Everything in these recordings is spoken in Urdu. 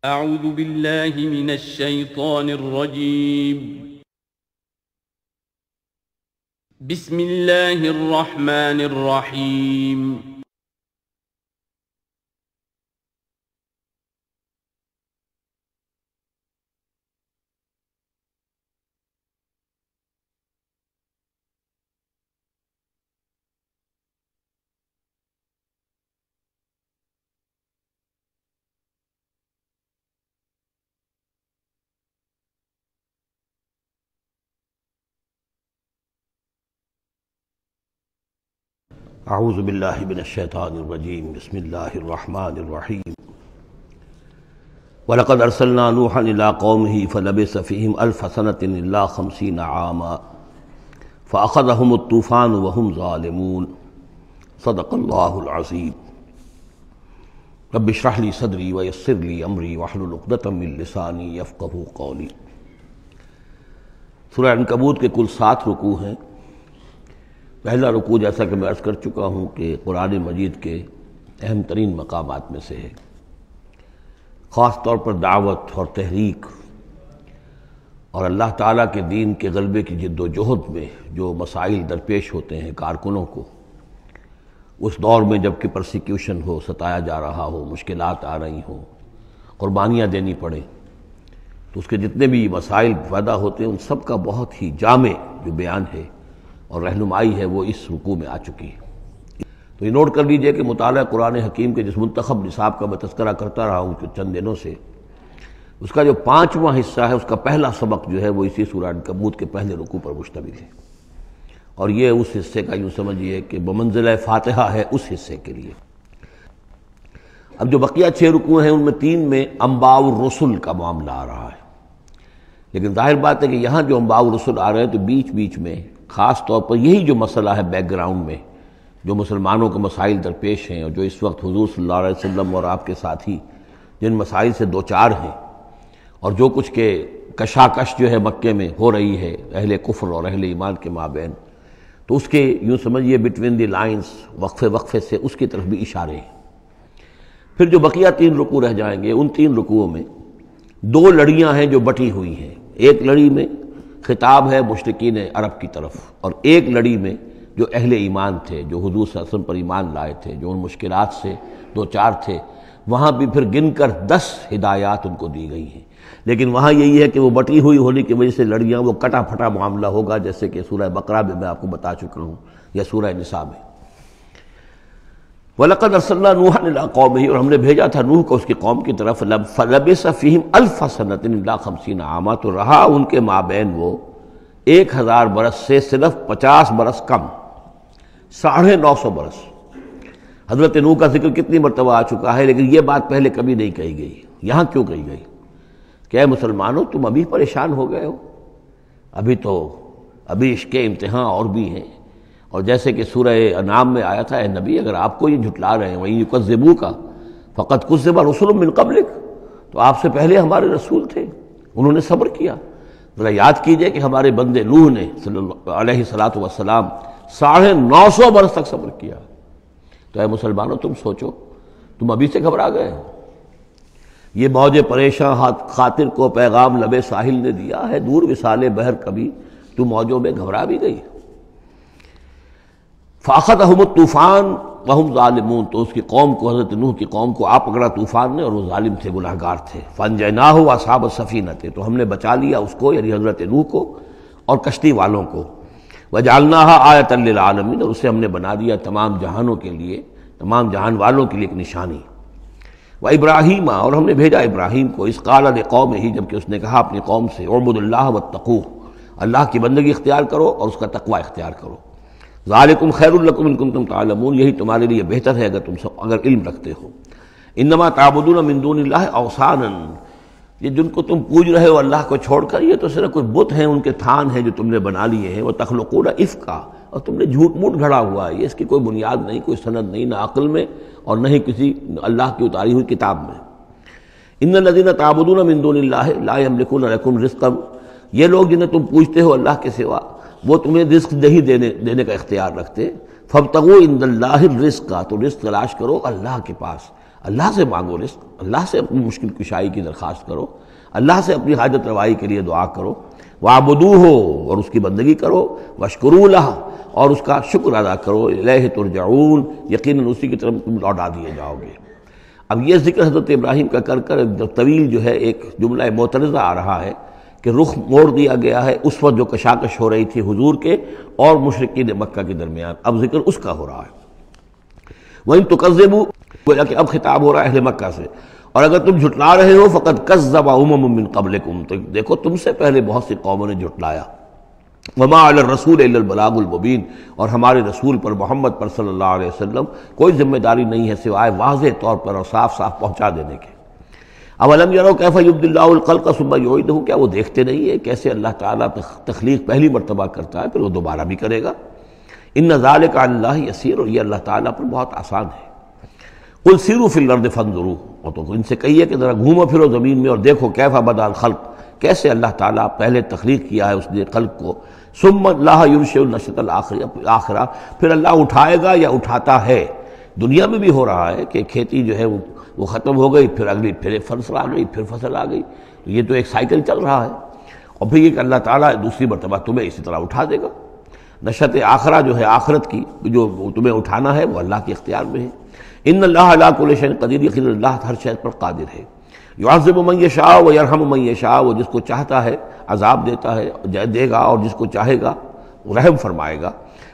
أعوذ بالله من الشيطان الرجيم. بسم الله الرحمن الرحيم. اعوذ باللہ من الشیطان الرجیم بسم اللہ الرحمن الرحیم وَلَقَدْ أَرْسَلْنَا نُوحًا إِلَىٰ قَوْمِهِ فَلَبِثَ فِيهِمْ أَلْفَ سَنَةٍ إِلَّا 50 عَامًا فَأَخَذَهُمُ الطُّوفَانُ وَهُمْ ظَالِمُونَ صدق اللہ العظیم. رب اشرح لي صدری ويسر لي امری واحلل عقدۃ من لسانی یفقہوا قولی. سورہ عنکبوت کے کل 7 رکوع ہیں. پہلا رکوع جیسا کہ میں عرض کر چکا ہوں کہ قرآن مجید کے اہم ترین مقامات میں سے ہے. خاص طور پر دعوت اور تحریک اور اللہ تعالیٰ کے دین کے غلبے کی جد و جہد میں جو مسائل درپیش ہوتے ہیں کارکنوں کو، اس دور میں جب کہ پرسیکیوشن ہو، ستایا جا رہا ہو، مشکلات آ رہی ہوں، قربانیاں دینی پڑیں، تو اس کے جتنے بھی مسائل پیدا ہوتے ہیں ان سب کا بہت ہی جامع جو بیان ہے اور رہنمائی ہے وہ اس رکوع میں آ چکی ہے. تو یہ نوٹ کر لیجئے کہ مطالعہ قرآن حکیم کے جس منتخب نصاب کا میں تذکرہ کرتا رہا ہوں چند دنوں سے، اس کا جو 5واں حصہ ہے اس کا پہلا سبق جو ہے وہ اسی سورہ عنکبوت کے پہلے رکوع پر مشتمل ہے، اور یہ اس حصے کا یوں سمجھیے کہ بمنزلہ فاتحہ ہے اس حصے کے لیے. اب جو بقیہ 6 رکوع ہیں ان میں 3 میں انباء الرسل کا معاملہ آ رہا ہے، لیکن ظاہر بات ہے کہ یہاں جو انباء الرسل آ رہے ہیں تو بیچ بیچ میں خاص طور پر یہی جو مسئلہ ہے بیک گراؤنڈ میں جو مسلمانوں کے مسائل درپیش ہیں اور جو اس وقت حضور صلی اللہ علیہ وسلم اور آپ کے ساتھی جن مسائل سے دوچار ہیں، اور جو کچھ کہ کشاکش جو ہے مکے میں ہو رہی ہے اہل کفر اور اہل ایمان کے مابین، تو اس کے یوں سمجھیے بٹوین دی لائنز وقفے وقفے سے اس کی طرف بھی اشارے ہیں. پھر جو بقیہ 3 رکوع رہ جائیں گے ان 3 رکوعوں میں 2 لڑیاں ہیں جو بٹی ہوئی ہیں. ایک لڑی میں خطاب ہے مشرکین عرب کی طرف، اور ایک لڑی میں جو اہل ایمان تھے، جو حضور صلی اللہ علیہ وسلم پر ایمان لائے تھے، جو ان مشکلات سے دوچار تھے، وہاں بھی پھر گن کر 10 ہدایات ان کو دی گئی ہیں. لیکن وہاں یہی ہے کہ وہ بٹی ہوئی ہونے کی وجہ سے لڑیاں وہ کٹا پھٹا معاملہ ہوگا، جیسے کہ سورہ بقرہ میں آپ کو بتا چکا ہوں یا سورہ نساء میں. وَلَقَدْ أَرْسَلْنَا نُوحًا إِلَىٰ قَوْمِهِ، اور ہم نے بھیجا تھا نوح کو اس کی قوم کی طرف. فَلَبِثَ فِيهِمْ أَلْفَ سَنَةٍ إِلَّا 50 عَامًا، تو رہا ان کے مابین وہ 1000 برس سے صرف 50 برس کم، 950 برس. حضرت نوح کا ذکر کتنی مرتبہ آ چکا ہے، لیکن یہ بات پہلے کبھی نہیں کہی گئی. یہاں کیوں کہی گئی کہ اے مسلمانوں تم ابھی پریشان ہو گئے ہو، ابھی عشق امتحان اور بھی ہیں. اور جیسے کہ سورہ انعام میں آیا تھا، اے نبی اگر آپ کو یہ جھٹلا رہے ہیں وَإِن يُكَذِّبُوكَ فَقَدْ كُذِّبَ رُسُلٌ مِّن قَبْلِكَ، تو آپ سے پہلے ہمارے رسول تھے، انہوں نے صبر کیا. ذرا یاد کیجئے کہ ہمارے بندے نوح نے صلی اللہ علیہ السلام 950 برس تک صبر کیا. تو اے مسلمانوں تم سوچو، تم ابھی سے گھبرا گئے. یہ موج پریشاں خاطر کو پیغام لبے ساحل نے دیا ہے، دور وصال بحر کبھی تو موجوں میں گھبرا بھی گئی. فَأَخَذَهُمُ الطُّوفَانُ وَهُمْ ظَالِمُونَ، تو اس کی قوم کو، حضرت نوح کی قوم کو آ پکڑا طوفان نے اور وہ ظالم تھے، گناہگار تھے. فَأَنجَيْنَاهُ وَأَصْحَابَ السَّفِينَةِ، تو ہم نے بچا لیا اس کو یعنی حضرت نوح کو اور کشتی والوں کو. وَجَعَلْنَاهَا آیَةً لِّلْعَالَمِينَ، اور اسے ہم نے بنا دیا تمام جہانوں کے لیے، تمام جہان والوں کے لیے ایک نشانی. وَإِبْرَاهِيمَ، اور ہم نے بھیجا ابراہیم کو. اذ قال لقومه، جبکہ اس نے کہا اپنی قوم سے، اعبدوا اللہ واتقوہ، اللہ کی بندگی اختیار کرو اور اس کا تقوی اختیار کرو. ذالکم خیر لکم ان کنتم تعلمون، یہی تمہارے لیے بہتر ہے اگر علم رکھتے ہو. انما تعبدون من دون اللہ اوثانا، یہ جن کو تم پوج رہے ہو اللہ کو چھوڑ کر، یہ تو صرف کچھ بت ہیں، ان کے تھان ہیں جو تم نے بنا لیے ہیں. وتخلقون افکا، اور تم نے جھوٹ موٹ گھڑا ہوا ہے، یہ اس کی کوئی بنیاد نہیں، کوئی سند نہیں، نہ عقل میں اور نہ ہی کسی اللہ کی اتاری ہوئی کتاب میں. ان الذین تعبدون من دون اللہ لا یملکون لکم رزقا، یہ لوگ جنہیں تم پوجتے ہو اللہ کے سوا وہ تمہیں رزق نہیں دینے کا اختیار رکھتے. فابتغوا عند اللہ الرزق، تو رزق تلاش کرو اللہ کے پاس، اللہ سے مانگو رزق، اللہ سے اپنی مشکل کشائی کی درخواست کرو، اللہ سے اپنی حاجت روائی کے لیے دعا کرو، وَاعْبُدُوهُ اور اس کی بندگی کرو، وَاشْكُرُوا لَهُ اور اس کا شکر ادا کرو، الیہ ترجعون یقیناً اسی کی طرف تم لوٹا دیے جاؤ گے۔ اب یہ ذکر حضرت ابراہیم کا کر کر طویل جو ہے ایک جملہ معترضہ آ رہا ہے کہ رخ موڑ دیا گیا ہے اس وقت جو کشاکش ہو رہی تھی حضور کے اور مشرکین مکہ کے درمیان، اب ذکر اس کا ہو رہا ہے۔ وَإِن تُكَذِّبُوا گویا کہ اب خطاب ہو رہا ہے اہل مکہ سے، اور اگر تم جھٹلا رہے ہو فقد کذب امم من قبلکم، تو دیکھو تم سے پہلے بہت سی قوموں نے جھٹلایا، وما علی الرسول الا البلاغ المبین، اور ہمارے رسول پر محمد پر صلی اللہ علیہ وسلم کوئی ذمہ داری نہیں ہے سوائے واضح طور پر اور صاف صاف پہنچا دینے کے۔ اولم یروا کیف یبدی اللہ الخلق ثم یعیدہ، کیا وہ دیکھتے نہیں ہے کیسے اللہ تعالیٰ تخلیق پہلی مرتبہ کرتا ہے پھر وہ دوبارہ بھی کرے گا۔ ان ذلک علی اللہ یسیر، اور یہ اللہ تعالیٰ پر بہت آسان ہے۔ قل سیروا فی الارض فانظروا، اور تو ان سے کہیے کہ ذرا گھومو پھرو زمین میں اور دیکھو کیف بدا الخلق، کیسے اللہ تعالیٰ پہلے تخلیق کیا ہے اس نے خلق کو، ثم اللہ ینشئ النشأۃ الآخرہ، پھر اللہ اٹھائے گا یا اٹھاتا ہے۔ دنیا میں بھی ہو رہا ہے کہ کھیتی جو ہے وہ ختم ہو گئی، پھر اگلی پھر فصل آ گئی، پھر فصل آ گئی، یہ تو ایک سائیکل چل رہا ہے، اور پھر یہ کہ اللہ تعالیٰ دوسری مرتبہ تمہیں اسی طرح اٹھا دے گا۔ نشأۃ آخرہ جو ہے آخرت کی جو تمہیں اٹھانا ہے وہ اللہ کے اختیار میں ہے۔ ان اللہ علی کل شیء قدیر، یقیناً اللہ ہر شے پر قادر ہے۔ یعذب من یشاء ویرحم من یشاء، وہ جس کو چاہتا ہے عذاب دیتا ہے دے گا، اور جس کو چاہے گا رحم فرمائے گا۔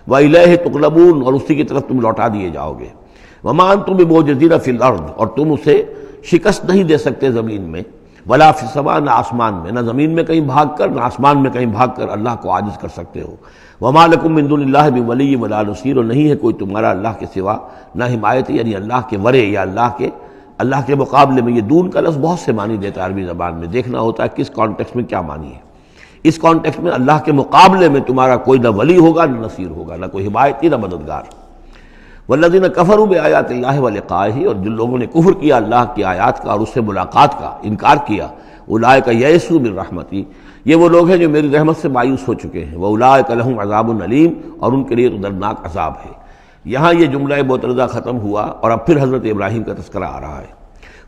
وإلیہ تقلبون، اور اسی کی طرف تم لوٹا دیے جاؤ گے۔ وما انتم بمعجزین فی الارض، اور تم اسے شکست نہیں دے سکتے زمین میں، ولا فی السماء، نہ آسمان میں، نہ زمین میں کہیں بھاگ کر نہ آسمان میں کہیں بھاگ کر اللہ کو عاجز کر سکتے ہو۔ وما لکم من دون اللہ من ولی ولا نصیر، اور نہیں ہے کوئی تمہارا اللہ کے سوا نہ حمایت، یعنی اللہ کے ورے یا اللہ کے مقابلے میں۔ یہ دون کا لفظ بہت سے معنی دیتا ہے عربی زبان میں، دیکھنا ہوتا ہے کس کانٹیکسٹ میں کیا معنی ہے۔ اس کانٹیکسٹ میں اللہ کے مقابلے میں تمہارا کوئی نہ ولی ہوگا نہ نصیر ہوگا، نہ کوئی حمایتی نہ مددگار۔ والذین کفروا بآیات اللہ ولقائہ، اور جن لوگوں نے کفر کیا اللہ کی آیات کا اور اس سے ملاقات کا انکار کیا، اولئک یئسوا من رحمتی، یہ وہ لوگ ہیں جو میری رحمت سے مایوس ہو چکے ہیں۔ واولئک لہم عذاب علیم، اور ان کے لیے تو دردناک عذاب ہے۔ یہاں یہ جملہ معترضہ ختم ہوا اور اب پھر حضرت ابراہیم کا تذکرہ آ رہا ہے۔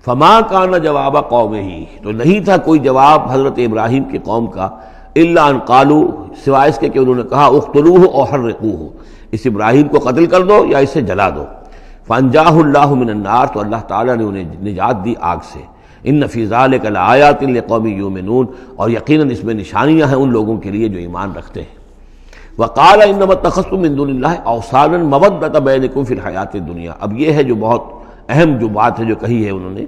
فما کان جواب قومہ، تو نہیں تھا کوئی جواب حضرت ابراہیم کی قوم کا، الا ان قالوا، سوائے اس کے کہ انہوں نے کہا اقتلوہ او حرقوہ، اس ابراہیم کو قتل کر دو یا اسے جلا دو۔ فانجاہ اللہ من النار، تو اللہ تعالیٰ نے انہیں نجات دی آگ سے۔ ان فی ذلک لآیات لقوم یؤمنون، اور یقیناً اس میں نشانیاں ہیں ان لوگوں کے لیے جو ایمان رکھتے ہیں۔ وقال انما اتخذتم من دون اللہ اوثانا مودۃ بینکم فی الحیاۃ الدنیا، اب یہ ہے جو بہت اہم جو بات ہے جو کہی ہے انہوں نے،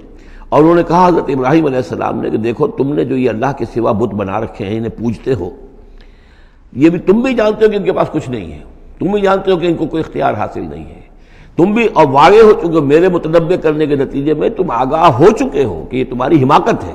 اور انہوں نے کہا حضرت ابراہیم علیہ السلام نے کہ دیکھو تم نے جو یہ اللہ کے سوا بت بنا رکھے ہیں، انہیں پوجتے ہو، یہ بھی تم بھی جانتے ہو کہ ان کے پاس کچھ نہیں ہے، تم بھی جانتے ہو کہ ان کو کوئی اختیار حاصل نہیں ہے، تم بھی اور واقع ہو چکے ہو، میرے متنبع کرنے کے نتیجے میں تم آگاہ ہو چکے ہو کہ یہ تمہاری حماقت ہے،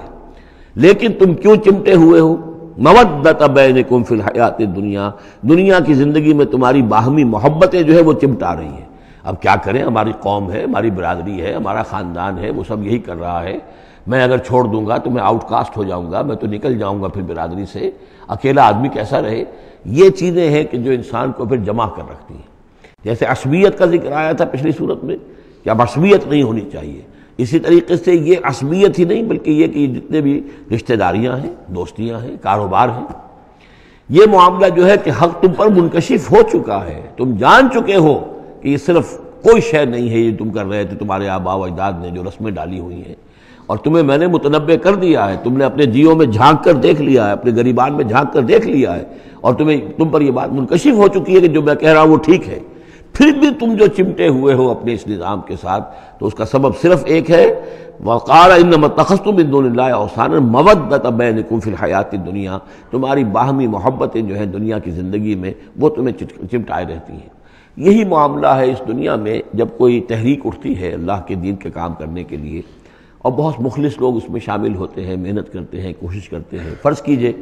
لیکن تم کیوں چمٹے ہوئے ہو؟ مودۃ بینکم فی الحیاۃ الدنیا، دنیا کی زندگی میں تمہاری باہمی محبتیں جو ہے وہ چمٹا رہی ہیں۔ اب کیا کریں، ہماری قوم ہے، ہماری برادری ہے، ہمارا خاندان ہے، وہ سب یہی کر رہا ہے، میں اگر چھوڑ دوں گا تو میں آؤٹ کاسٹ ہو جاؤں گا، میں تو نکل جاؤں گا پھر برادری سے، اکیلا آدمی کیسا رہے۔ یہ چیزیں ہیں کہ جو انسان کو پھر جمع کر رکھتی ہیں۔ جیسے عصبیت کا ذکر آیا تھا پچھلی صورت میں کہ اب عصبیت نہیں ہونی چاہیے، اسی طریقے سے یہ عصبیت ہی نہیں بلکہ یہ کہ جتنے بھی رشتہ داریاں ہیں، دوستیاں ہیں، کاروبار ہیں، یہ معاملہ جو ہے کہ حق تم پر منکشف ہو چکا ہے، تم جان چکے ہو کہ یہ صرف کوئی شے نہیں ہے یہ تم کر رہے تھے، تمہارے آباء و اجداد نے جو رسمیں ڈالی ہوئی ہیں، اور تمہیں میں نے متنبع کر دیا ہے، تم نے اپنے جیوں میں جھانک کر دیکھ لیا ہے، اپنے گریبان میں جھانک کر دیکھ لیا ہے، اور تم پر یہ بات منکشف ہو چکی ہے کہ جو میں کہہ رہا ہوں وہ ٹھیک ہے، پھر بھی تم جو چمٹے ہوئے ہو اپنے اس نظام کے ساتھ، تو اس کا سبب صرف ایک ہے، وقال انما اتخذتم من دون اللہ اوثانا مودۃ بینکم فی الحیاۃ الدنیا، تمہاری باہمی محبتیں جو ہیں دنیا کی زندگی میں وہ تمہیں چمٹائے رہتی ہیں۔ یہی معاملہ ہے اس دنیا میں جب کوئی تحریک اٹھتی ہے اللہ کے دین کے کام کرنے کے لیے، اور بہت مخلص لوگ اس میں شامل ہوتے ہیں، محنت کرتے ہیں، کوشش کرتے ہیں۔ فرض کیجئے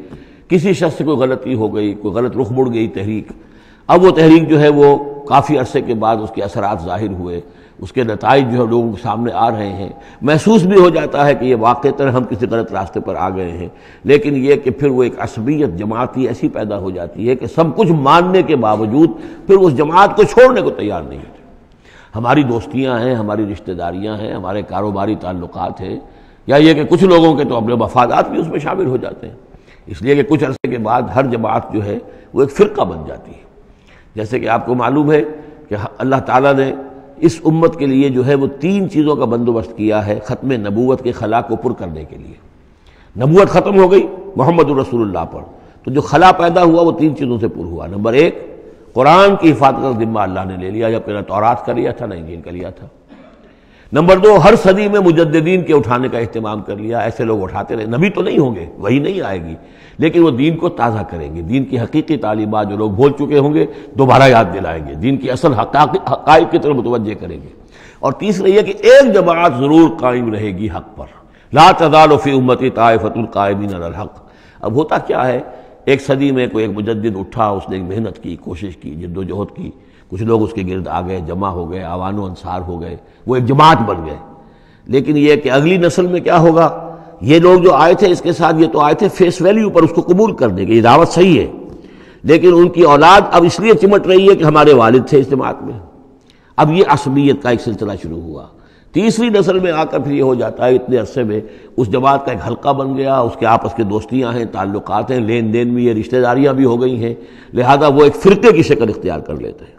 کسی شخص سے کوئی غلطی ہو گئی، کوئی غلط رخ مڑ گئی تحریک، اب وہ تحریک جو ہے وہ کافی عرصے کے بعد اس کے اثرات ظاہر ہوئے، اس کے نتائج جو ہے لوگوں کے سامنے آ رہے ہیں، محسوس بھی ہو جاتا ہے کہ یہ واقعتاً ہم کسی غلط راستے پر آ گئے ہیں، لیکن یہ کہ پھر وہ ایک عصبیت جماعتی ایسی پیدا ہو جاتی ہے کہ سب کچھ ماننے کے باوجود پھر اس جماعت کو چھوڑنے کو تیار نہیں ہوتے۔ ہماری دوستیاں ہیں، ہماری رشتہ داریاں ہیں، ہمارے کاروباری تعلقات ہیں، یا یہ کہ کچھ لوگوں کے تو اپنے مفادات بھی اس میں شامل ہو جاتے ہیں، اس لیے کہ کچھ عرصے کے بعد ہر جماعت جو ہے وہ ایک فرقہ بن جاتی ہے۔ جیسے کہ آپ کو معلوم ہے کہ اللہ تعالیٰ نے اس امت کے لیے جو ہے وہ 3 چیزوں کا بندوبست کیا ہے ختم نبوت کے خلا کو پر کرنے کے لیے۔ نبوت ختم ہو گئی محمد رسول اللہ پر، تو جو خلا پیدا ہوا وہ 3 چیزوں سے پر ہوا۔ نمبر 1، قرآن کی حفاظت کا ذمہ اللہ نے لے لیا، جبکہ نہ تورات کا لیا تھا نہ انجیل کا لیا تھا۔ نمبر 2، ہر صدی میں مجددین کے اٹھانے کا اہتمام کر لیا، ایسے لوگ اٹھاتے رہے، نبی تو نہیں ہوں گے، وہی نہیں آئے گی، لیکن وہ دین کو تازہ کریں گے، دین کی حقیقی تعلیمات جو لوگ بھول چکے ہوں گے دوبارہ یاد دلائیں گے، دین کی اصل حقائق کی طرف متوجہ کریں گے۔ اور تیسرا یہ کہ ایک جماعت ضرور قائم رہے گی حق پر، لا تزال فی امتی طائفۃ قائمین علی الحق۔ اب ہوتا کیا ہے، ایک صدی میں کوئی ایک مجدد اٹھا، اس نے ایک محنت کی، کوشش کی، جد و جہد کی، کچھ لوگ اس کے گرد آ گئے، جمع ہو گئے، اعوان و انصار ہو گئے، وہ ایک جماعت بن گئے۔ لیکن یہ کہ اگلی نسل میں کیا ہوگا، یہ لوگ جو آئے تھے اس کے ساتھ، یہ تو آئے تھے فیس ویلیو پر اس کو قبول کرنے کے، یہ دعوت صحیح ہے، لیکن ان کی اولاد اب اس لیے چمٹ رہی ہے کہ ہمارے والد تھے اس جماعت میں۔ اب یہ عصبیت کا ایک سلسلہ شروع ہوا۔ تیسری نسل میں آ کر پھر یہ ہو جاتا ہے، اتنے عرصے میں اس جماعت کا ایک حلقہ بن گیا، اس کے آپس کے دوستیاں ہیں، تعلقات ہیں، لین دین بھی ہے، رشتہ داریاں بھی ہو گئی ہیں، لہذا وہ ایک فرقے کی شکل اختیار کر لیتے ہیں۔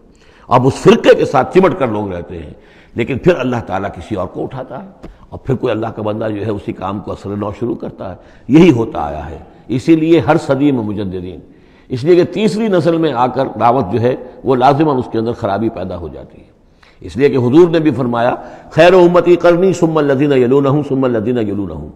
اب اس فرقے کے ساتھ چمٹ کر لوگ رہتے ہیں، لیکن پھر اللہ تعالیٰ کسی اور کو اٹھاتا ہے، اور پھر کوئی اللہ کا بندہ جو ہے اسی کام کو اثر نو شروع کرتا ہے۔ یہی ہوتا آیا ہے، اسی لیے ہر صدی میں مجددین، اس لیے کہ تیسری نسل میں آ کر دعوت جو ہے وہ لازماً اس کے اندر خرابی پیدا ہو جاتی ہے۔ اس لیے کہ حضور نے بھی فرمایا، خیر امتی قرنی ثم الذین یلونہم ثم الذین یلونہم،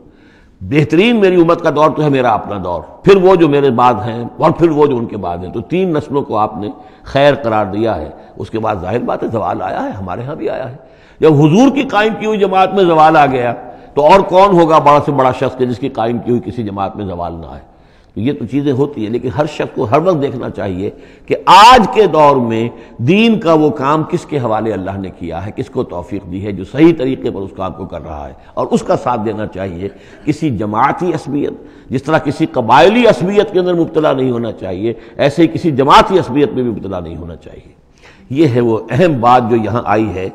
بہترین میری امت کا دور تو ہے میرا اپنا دور، پھر وہ جو میرے بعد ہیں، اور پھر وہ جو ان کے بعد ہیں۔ تو 3 نسلوں کو آپ نے خیر قرار دیا ہے۔ اس کے بعد ظاہر بات ہے زوال آیا ہے، ہمارے ہاں بھی آیا ہے۔ جب حضور کی قائم کی ہوئی جماعت میں زوال آ گیا تو اور کون ہوگا بڑا سے بڑا شخص کہ جس کی قائم کی ہوئی کسی جماعت میں زوال نہ آئے۔ تو یہ تو چیزیں ہوتی ہیں، لیکن ہر شخص کو ہر وقت دیکھنا چاہیے کہ آج کے دور میں دین کا وہ کام کس کے حوالے اللہ نے کیا ہے، کس کو توفیق دی ہے جو صحیح طریقے پر اس کام کو کر رہا ہے، اور اس کا ساتھ دینا چاہیے۔ کسی جماعتی عصبیت، جس طرح کسی قبائلی عصبیت کے اندر مبتلا نہیں ہونا چاہیے، ایسے ہی کسی جماعتی عصبیت میں بھی مبتلا نہیں ہونا چاہیے۔ یہ ہے وہ اہم بات جو یہاں آئی ہے۔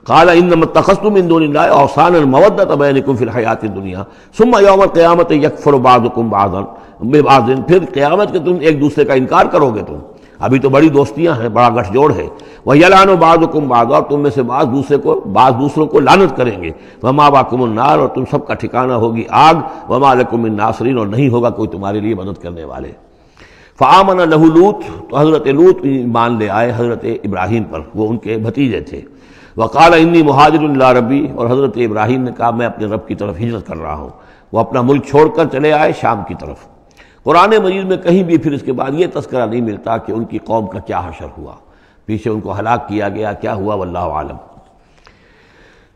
قال انما اتخذتم من دون الله اوثانا مودة بينكم في الحیاۃ الدنیا ثم یوم القیامۃ یکفر بعضکم بعضا ببعض، پھر قیامت کے تم ایک دوسرے کا انکار کرو گے، تم ابھی تو بڑی دوستیاں ہیں، بڑا گٹھ جوڑ ہے، وَيَلْعَنُ بَعْضُكُمْ بعضا، اور تم میں سے بعض دوسروں کو لعنت کریں گے، وَمَأْوَاكُمُ النَّارُ، اور تم سب کا ٹھکانہ ہوگی آگ، وَمَا لَكُم مِّن نَاصِرِينَ، اور نہیں ہوگا کوئی تمہارے لیے مدد کرنے والے۔ فآمن لہ لوط، تو حضرت لوط ایمان لے آئے حضرت ابراہیم پر، وہ ان کے بھتیجے تھے۔ وقال انی مہاجر الی ربی، اور حضرت ابراہیم نے کہا میں اپنے رب کی طرف ہجرت کر رہا ہوں۔ وہ اپنا ملک چھوڑ کر چلے آئے شام کی طرف۔ قرآن مجید میں کہیں بھی پھر اس کے بعد یہ تذکرہ نہیں ملتا کہ ان کی قوم کا کیا حشر ہوا، پیچھے ان کو ہلاک کیا گیا، کیا ہوا، واللہ عالم۔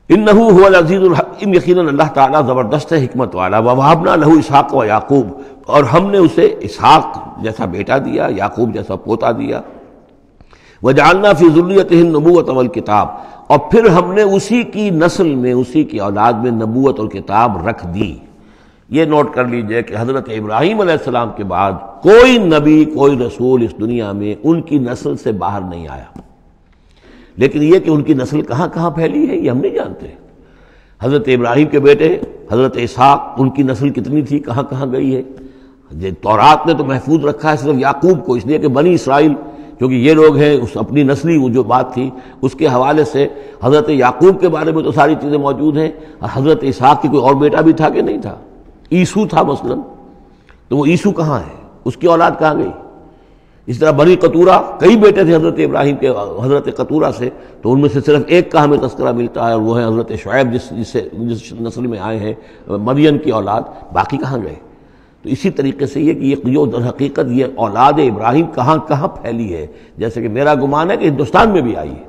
انہ هو العزیز الحکیم، یقیناً اللہ تعالیٰ زبردست ہے، حکمت والا۔ ووہبنا لہ اسحاق و یعقوب، اور ہم نے اسے اسحاق جیسا بیٹا دیا، یعقوب جیسا پوتا دیا۔ وجعلنا فی ذریتہ النبوۃ والکتاب، اور پھر ہم نے اسی کی نسل میں، اسی کی اولاد میں نبوت اور کتاب رکھ دی۔ یہ نوٹ کر لیجئے کہ حضرت ابراہیم علیہ السلام کے بعد کوئی نبی، کوئی رسول اس دنیا میں ان کی نسل سے باہر نہیں آیا، لیکن یہ کہ ان کی نسل کہاں کہاں پھیلی ہے یہ ہم نہیں جانتے۔ حضرت ابراہیم کے بیٹے حضرت اسحاق، ان کی نسل کتنی تھی، کہاں کہاں گئی ہے۔ تورات نے تو محفوظ رکھا ہے صرف یعقوب کو، اس لیے کہ بنی اسرائیل کیونکہ یہ لوگ ہیں، اس اپنی نسلی وہ جو بات تھی اس کے حوالے سے حضرت یعقوب کے بارے میں تو ساری چیزیں موجود ہیں۔ حضرت اسحاق کی کوئی اور بیٹا بھی تھا کہ نہیں تھا، عیسو تھا مثلا، تو وہ عیسو کہاں ہے، اس کی اولاد کہاں گئی۔ اس طرح بنی قطورہ، کئی بیٹے تھے حضرت ابراہیم کے حضرت قطورہ سے، تو ان میں سے صرف ایک کا ہمیں تذکرہ ملتا ہے، اور وہ ہے حضرت شعیب جس نسل میں آئے ہیں، مریم کی اولاد، باقی کہاں گئے۔ تو اسی طریقے سے یہ کہ یہ در حقیقت یہ اولاد ابراہیم کہاں کہاں پھیلی ہے، جیسے کہ میرا گمان ہے کہ ہندوستان میں بھی آئی ہے۔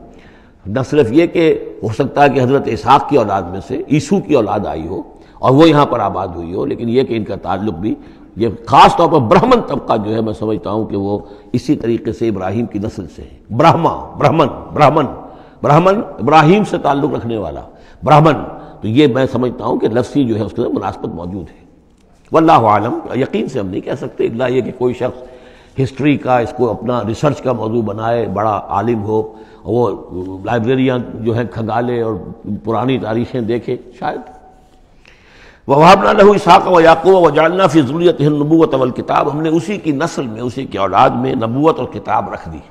نہ صرف یہ کہ ہو سکتا ہے کہ حضرت اسحاق کی اولاد میں سے عیسو کی اولاد آئی ہو اور وہ یہاں پر آباد ہوئی ہو، لیکن یہ کہ ان کا تعلق بھی یہ خاص طور پر برہمن طبقہ جو ہے، میں سمجھتا ہوں کہ وہ اسی طریقے سے ابراہیم کی نسل سے ہے۔ برہمن ابراہیم سے تعلق رکھنے والا برہمن، تو یہ میں سمجھتا ہوں کہ لفظی جو ہے اس کے اندر مناسبت موجود ہے۔ واللہ عالم، یقین سے ہم نہیں کہہ سکتے، الا یہ کہ کوئی شخص ہسٹری کا اس کو اپنا ریسرچ کا موضوع بنائے، بڑا عالم ہو وہ لائبریریاں جو ہیں کھنگالے اور پرانی تاریخیں دیکھے شاید۔ وَوَهَبْنَا لَهُ إِسْحَاقَ وَيَعْقُوبَ وَجَعَلْنَا فِي ذُرِّيَّتِهِ النُّبُوَّةَ وَالْكِتَابَ، ہم نے اسی کی نسل میں، اسی کی اولاد میں نبوت اور کتاب رکھ دی۔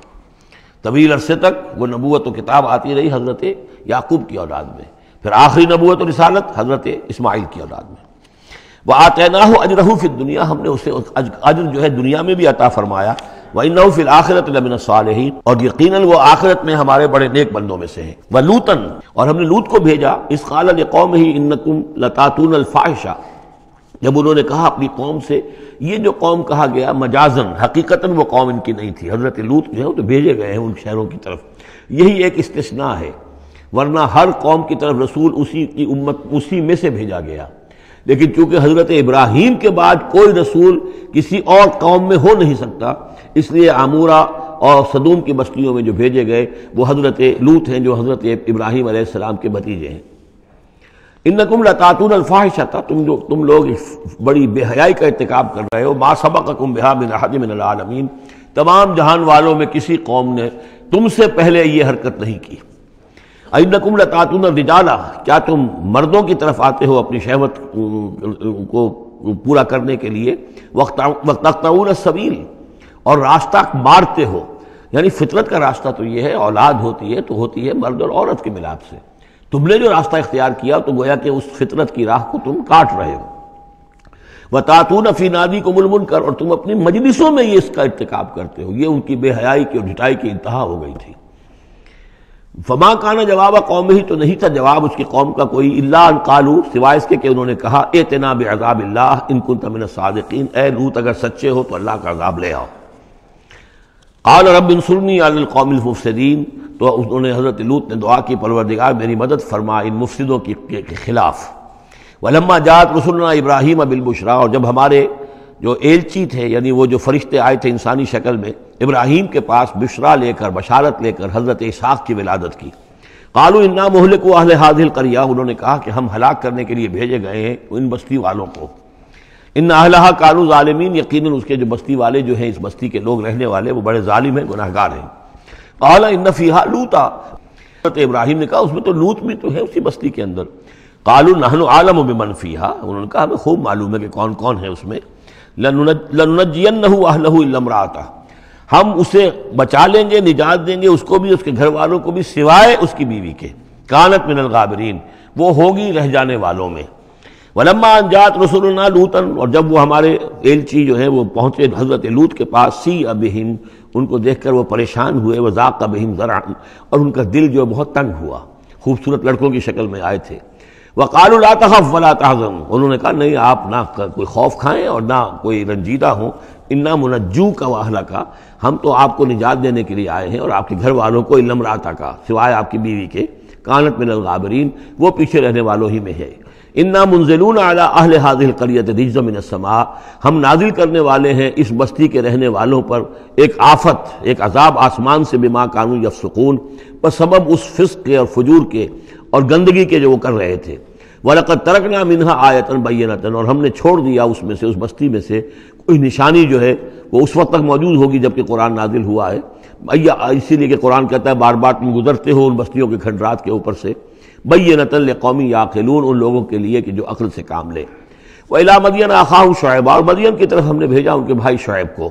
طویل عرصے تک وہ نبوت و کتاب آتی رہی حضرت یعقوب کی اولاد میں، پھر آخری نبوت و رسالت حضرت اسماعیل کی اولاد میں۔ وَآتَيْنَاهُ أَجْرَهُ فِي الدُّنْيَا، ہم نے اسے اجر جو ہے دنیا میں بھی عطا فرمایا۔ وَإِنَّهُ فِي الْآخِرَةِ لَمِنَ الصَّالِحِينَ، اور یقیناً وہ آخرت میں ہمارے بڑے نیک بندوں میں سے ہیں۔ وَلُوطًا، اور ہم نے لوط کو بھیجا، اذ قال لقومه إنكم لتاتون الفاحشة، جب انہوں نے کہا اپنی قوم سے، یہ جو قوم کہا گیا مجازن، حقیقتاً وہ قوم ان کی نہیں تھی، حضرت لوط جو ہے وہ تو بھیجے گئے ہیں ان شہروں کی طرف، یہی ایک استثناء ہے، ورنہ ہر قوم کی طرف رسول اسی کی امت اسی میں سے بھیجا گیا۔ لیکن چونکہ حضرت ابراہیم کے بعد کوئی رسول کسی اور قوم میں ہو نہیں سکتا، اس لیے عمورہ اور صدوم کی بستیوں میں جو بھیجے گئے وہ حضرت لوط ہیں جو حضرت ابراہیم علیہ السلام کے بھتیجے ہیں۔ انکم لتاتون الفاحشۃ، تم لوگ بڑی بے حیائی کا ارتکاب کر رہے ہو، ما سبقکم بہا من احد من العالمین، تمام جہان والوں میں کسی قوم نے تم سے پہلے یہ حرکت نہیں کی۔ انکم لتاتون الرجال، کیا تم مردوں کی طرف آتے ہو اپنی شہوت کو پورا کرنے کے لیے، وتقطعون السبیل، اور راستہ مارتے ہو، یعنی فطرت کا راستہ تو یہ ہے، اولاد ہوتی ہے تو ہوتی ہے مرد اور عورت کے ملاپ سے، تم نے جو راستہ اختیار کیا تو گویا کہ اس فطرت کی راہ کو تم کاٹ رہے ہو۔ وَتَأْتُونَ فِي نَادِيكُمُ الْمُنكَرَ، اور تم اپنی مجلسوں میں یہ اس کا ارتکاب کرتے ہو، یہ ان کی بے حیائی کی اور ڈھٹائی کی انتہا ہو گئی تھی۔ فما کان جواب قوم ہی، تو نہیں تھا جواب اس کی قوم کا کوئی، الا ان قالوا، سوائے اس کے کہ انہوں نے کہا ائتنا بعذاب اللہ ان کنت من الصادقین، اے لوط اگر سچے ہو تو اللہ کا عذاب لے آؤ۔ قال رب انصرنی علی القوم المفسدین، تو انہوں نے حضرت لوط نے دعا کی پروردگار میری مدد فرما ان مفسدوں کے خلاف۔ ولما جاءت رسلنا ابراہیم بالبشریٰ، اور جب ہمارے جو ایلچی تھے یعنی وہ جو فرشتے آئے تھے انسانی شکل میں ابراہیم کے پاس بشرا لے کر، بشارت لے کر حضرت اسحاق کی ولادت کی، قالوا انا مہلکو اہل هذه القریہ، انہوں نے کہا کہ ہم ہلاک کرنے کے لیے بھیجے گئے ہیں ان بستی والوں کو، ان اہلھا کانوا ظالمین، یقیناً اس کے جو بستی والے جو ہیں، اس بستی کے لوگ رہنے والے وہ بڑے ظالم ہیں، گناہگار ہیں۔ قال ان فیہا لوطا، حضرت ابراہیم نے کہا اس میں تو لوط بھی تو ہے اسی بستی کے اندر۔ قالوا نحن اعلم بمن فیہا، انہوں نے کہا ہمیں خوب معلوم ہے کہ کون کون ہے اس میں۔ لننجینہ اہلہ الا امرأتہ، ہم اسے بچا لیں گے، نجات دیں گے اس کو بھی، اس کے گھر والوں کو بھی، سوائے اس کی بیوی کے، کانت من الغابرین، وہ ہوگی رہ جانے والوں میں۔ ولما ان جاءت رسلنا لوطا، اور جب وہ ہمارے ایلچی جو ہیں وہ پہنچے حضرت لوط کے پاس، سیء بہم، ان کو دیکھ کر وہ پریشان ہوئے، وضاق بہم ذرعا، اور ان کا دل جو بہت تنگ ہوا، خوبصورت لڑکوں کی شکل میں آئے تھے۔ وقالوا لا تخف ولا تحزن، انہوں نے کہا نہیں آپ نہ کوئی خوف کھائیں اور نہ کوئی رنجیدہ ہوں، انا منجوک واہلک، ہم تو آپ کو نجات دینے کے لیے آئے ہیں اور آپ کے گھر والوں کو، الا امرأتک، سوائے آپ کی بیوی کے، کانت من الغابرین، وہ پیچھے رہنے والوں ہی میں ہے۔ انا منزلون علی اہل هذه القریۃ رجزا من السماء، ہم نازل کرنے والے ہیں اس بستی کے رہنے والوں پر ایک آفت، ایک عذاب آسمان سے، بما کانوا یفسقون، پر سبب اس فسق کے اور فجور کے اور گندگی کے جو وہ کر رہے تھے۔ وَلَقَدْ تَرَكْنَا مِنْهَا آیَةً بَيِّنَةً، اور ہم نے چھوڑ دیا اس میں سے، اس بستی میں سے کوئی نشانی جو ہے وہ اس وقت تک موجود ہوگی جب کہ قرآن نازل ہوا ہے، اسی لیے کہ قرآن کہتا ہے بار بار تم گزرتے ہو ان بستیوں کے کھنڈرات کے اوپر سے، بَيِّنَةً لِقَوْمٍ يَعْقِلُونَ، ان لوگوں کے لیے کہ جو عقل سے کام لے۔ وَإِلَىٰ مَدْيَنَ أَخَاهُمْ شُعَيْبًا، اور مدین کی طرف ہم نے بھیجا ان کے بھائی شعیب کو،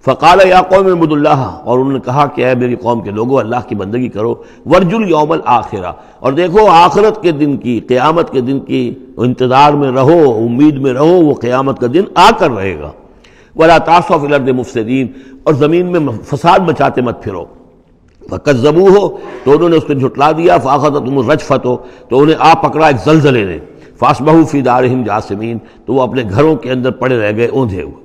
فقال یا قوم اعبدوا اللہ، اور انہوں نے کہا کہ اے میری قوم کے لوگو اللہ کی بندگی کرو، وارجوا الیوم الآخرہ، اور دیکھو آخرت کے دن کی، قیامت کے دن کی انتظار میں رہو، امید میں رہو، وہ قیامت کا دن آ کر رہے گا۔ ولا تعثوا فی الارض مفسدین، اور زمین میں فساد مچاتے مت پھرو۔ فکذبوہ، تو انہوں نے اس کو جھٹلا دیا، فاخذتہم الرجفۃ، تو انہیں آ پکڑا ایک زلزلے نے، فاصبحوا فی دارہم جاثمین، تو وہ اپنے گھروں کے اندر پڑے رہ گئے اوندھے ہوئے۔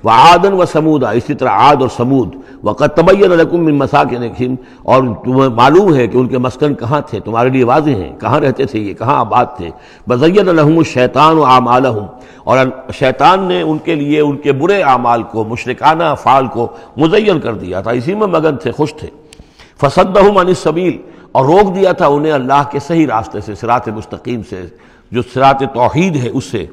وعادا وثمودا، اسی طرح عاد اور سمود، وقد تبین لکم من مساکنہم، اور تمہیں معلوم ہے کہ ان کے مسکن کہاں تھے، تمہارے لیے واضح ہیں کہاں رہتے تھے یہ، کہاں آباد تھے۔ وزین لہم الشیطان اعمالہم، اور شیطان نے ان کے لیے ان کے برے اعمال کو، مشرکانہ افعال کو مزین کر دیا تھا، اسی میں مگن تھے، خوش تھے۔ فصدہم عن السبیل، اور روک دیا تھا انہیں اللہ کے صحیح راستے سے، صراط مستقیم سے، جو صراط توحید ہے اس سے۔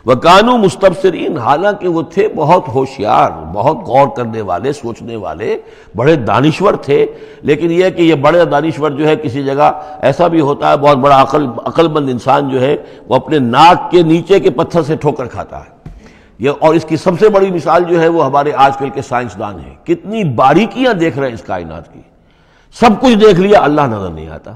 وَكَانُوا مُسْتَبْصِرِينَ، حالانکہ وہ تھے بہت ہوشیار، بہت غور کرنے والے، سوچنے والے، بڑے دانشور تھے. لیکن یہ کہ یہ بڑے دانشور جو ہے کسی جگہ ایسا بھی ہوتا ہے، بہت بڑا عقل مند انسان جو ہے وہ اپنے ناک کے نیچے کے پتھر سے ٹھوکر کھاتا ہے. اور اس کی سب سے بڑی مثال جو ہے وہ ہمارے آج کل کے سائنسدان ہیں. کتنی باریکیاں دیکھ رہے ہیں اس کائنات کی، سب کچھ دیکھ لیا، اللہ نظر نہیں آتا.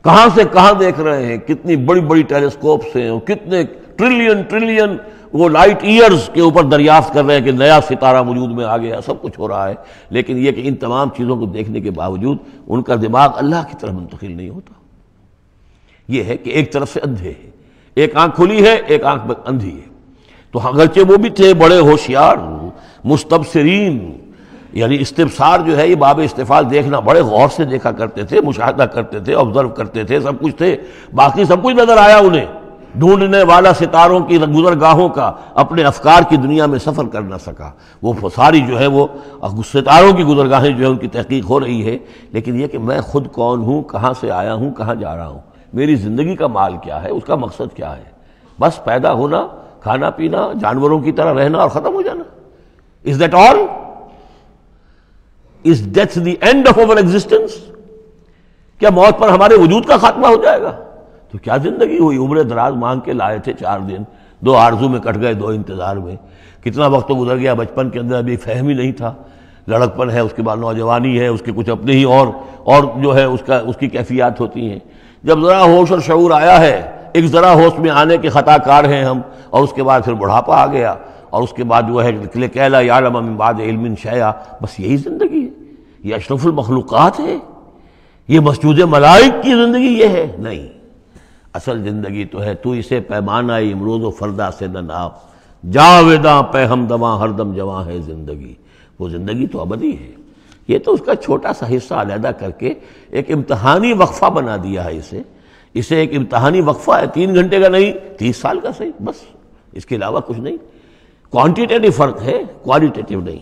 کہاں سے کہاں دیکھ رہے ہیں، کتنی بڑی بڑی ٹیلیسکوپس ہیں، اور کتنے ٹریلین وہ لائٹ ایئرز کے اوپر دریافت کر رہے ہیں کہ نیا ستارہ وجود میں آ گیا، سب کچھ ہو رہا ہے. لیکن یہ کہ ان تمام چیزوں کو دیکھنے کے باوجود ان کا دماغ اللہ کی طرف منتقل نہیں ہوتا. یہ ہے کہ ایک طرف سے اندھے ہیں، ایک آنکھ کھلی ہے، ایک آنکھ اندھی ہے. تو اگرچہ وہ بھی تھے بڑے ہوشیار، مستبصرین، یعنی استبصار جو ہے یہ باب استفعال، دیکھنا، بڑے غور سے دیکھا کرتے تھے، مشاہدہ کرتے تھے، آبزرو کرتے تھے، سب کچھ تھے. باقی سب کچھ نظر آیا انہیں، ڈھونڈنے والا ستاروں کی گزرگاہوں کا اپنے افکار کی دنیا میں سفر کر نہ سکا. وہ ساری جو ہے وہ ستاروں کی گزرگاہیں جو ہے ان کی تحقیق ہو رہی ہے. لیکن یہ کہ میں خود کون ہوں، کہاں سے آیا ہوں، کہاں جا رہا ہوں، میری زندگی کا مال کیا ہے، اس کا مقصد کیا ہے. بس پیدا ہونا، کھانا پینا، جانوروں کی طرح رہنا اور ختم ہو جانا. Is that all? Is death the end of our existence? کیا موت پر ہمارے وجود کا خاتمہ ہو جائے گا؟ تو کیا زندگی ہوئی. عمر دراز مانگ کے لائے تھے 4 دن، 2 آرزو میں کٹ گئے، 2 انتظار میں. کتنا وقت تو گزر گیا. بچپن کے اندر ابھی فہم ہی نہیں تھا، لڑکپن ہے، اس کے بعد نوجوانی ہے، اس کے کچھ اپنے ہی اور جو ہے اس کی کیفیات ہوتی ہیں. جب ذرا ہوش اور شعور آیا ہے، ایک ذرا ہوش میں آنے کے خطا کار ہیں ہم، اور اس کے بعد پھر بڑھاپا آ گیا، اور اس کے بعد جو ہے کیلا یعلم من بعد علم شیئا. بس یہی زندگی ہے. یہ اشرف المخلوقات ہے، یہ مسجود ملائک کی زندگی یہ ہے؟ نہیں. اصل زندگی تو ہے تو اسے پیمانہ امروز و فردا سے نہ ناپ، جاویداں پہ ہم دواں ہر دم جواں ہے زندگی. وہ زندگی تو ابدی ہے. یہ تو اس کا چھوٹا سا حصہ علیحدہ کر کے ایک امتحانی وقفہ بنا دیا ہے. اسے ایک امتحانی وقفہ ہے، 3 گھنٹے کا نہیں، 30 سال کا صحیح، بس اس کے علاوہ کچھ نہیں. کوانٹیٹیو فرق ہے، کوالٹیٹیو نہیں.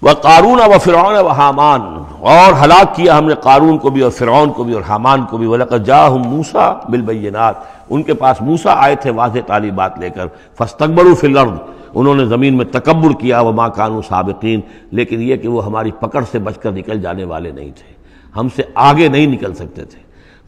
وَقَارُونَ وَفِرْعَوْنَ وَحَامَانَ، اور ہلاک کیا ہم نے قارون کو بھی اور فرعون کو بھی اور حامان کو بھی. وَلَقَدْ جَاءَهُم مُوسَىٰ بِالْبَيِّنَاتِ، ان کے پاس موسیٰ آئے تھے واضح تعلیمات لے کر. فَاسْتَكْبَرُوا فِي الْأَرْضِ، انہوں نے زمین میں تکبر کیا. وَمَا كَانُوا سَابِقِينَ، لیکن یہ کہ وہ ہماری پکڑ سے بچ کر نکل جانے والے نہیں تھے، ہم سے آگے نہیں نکل سکتے تھے.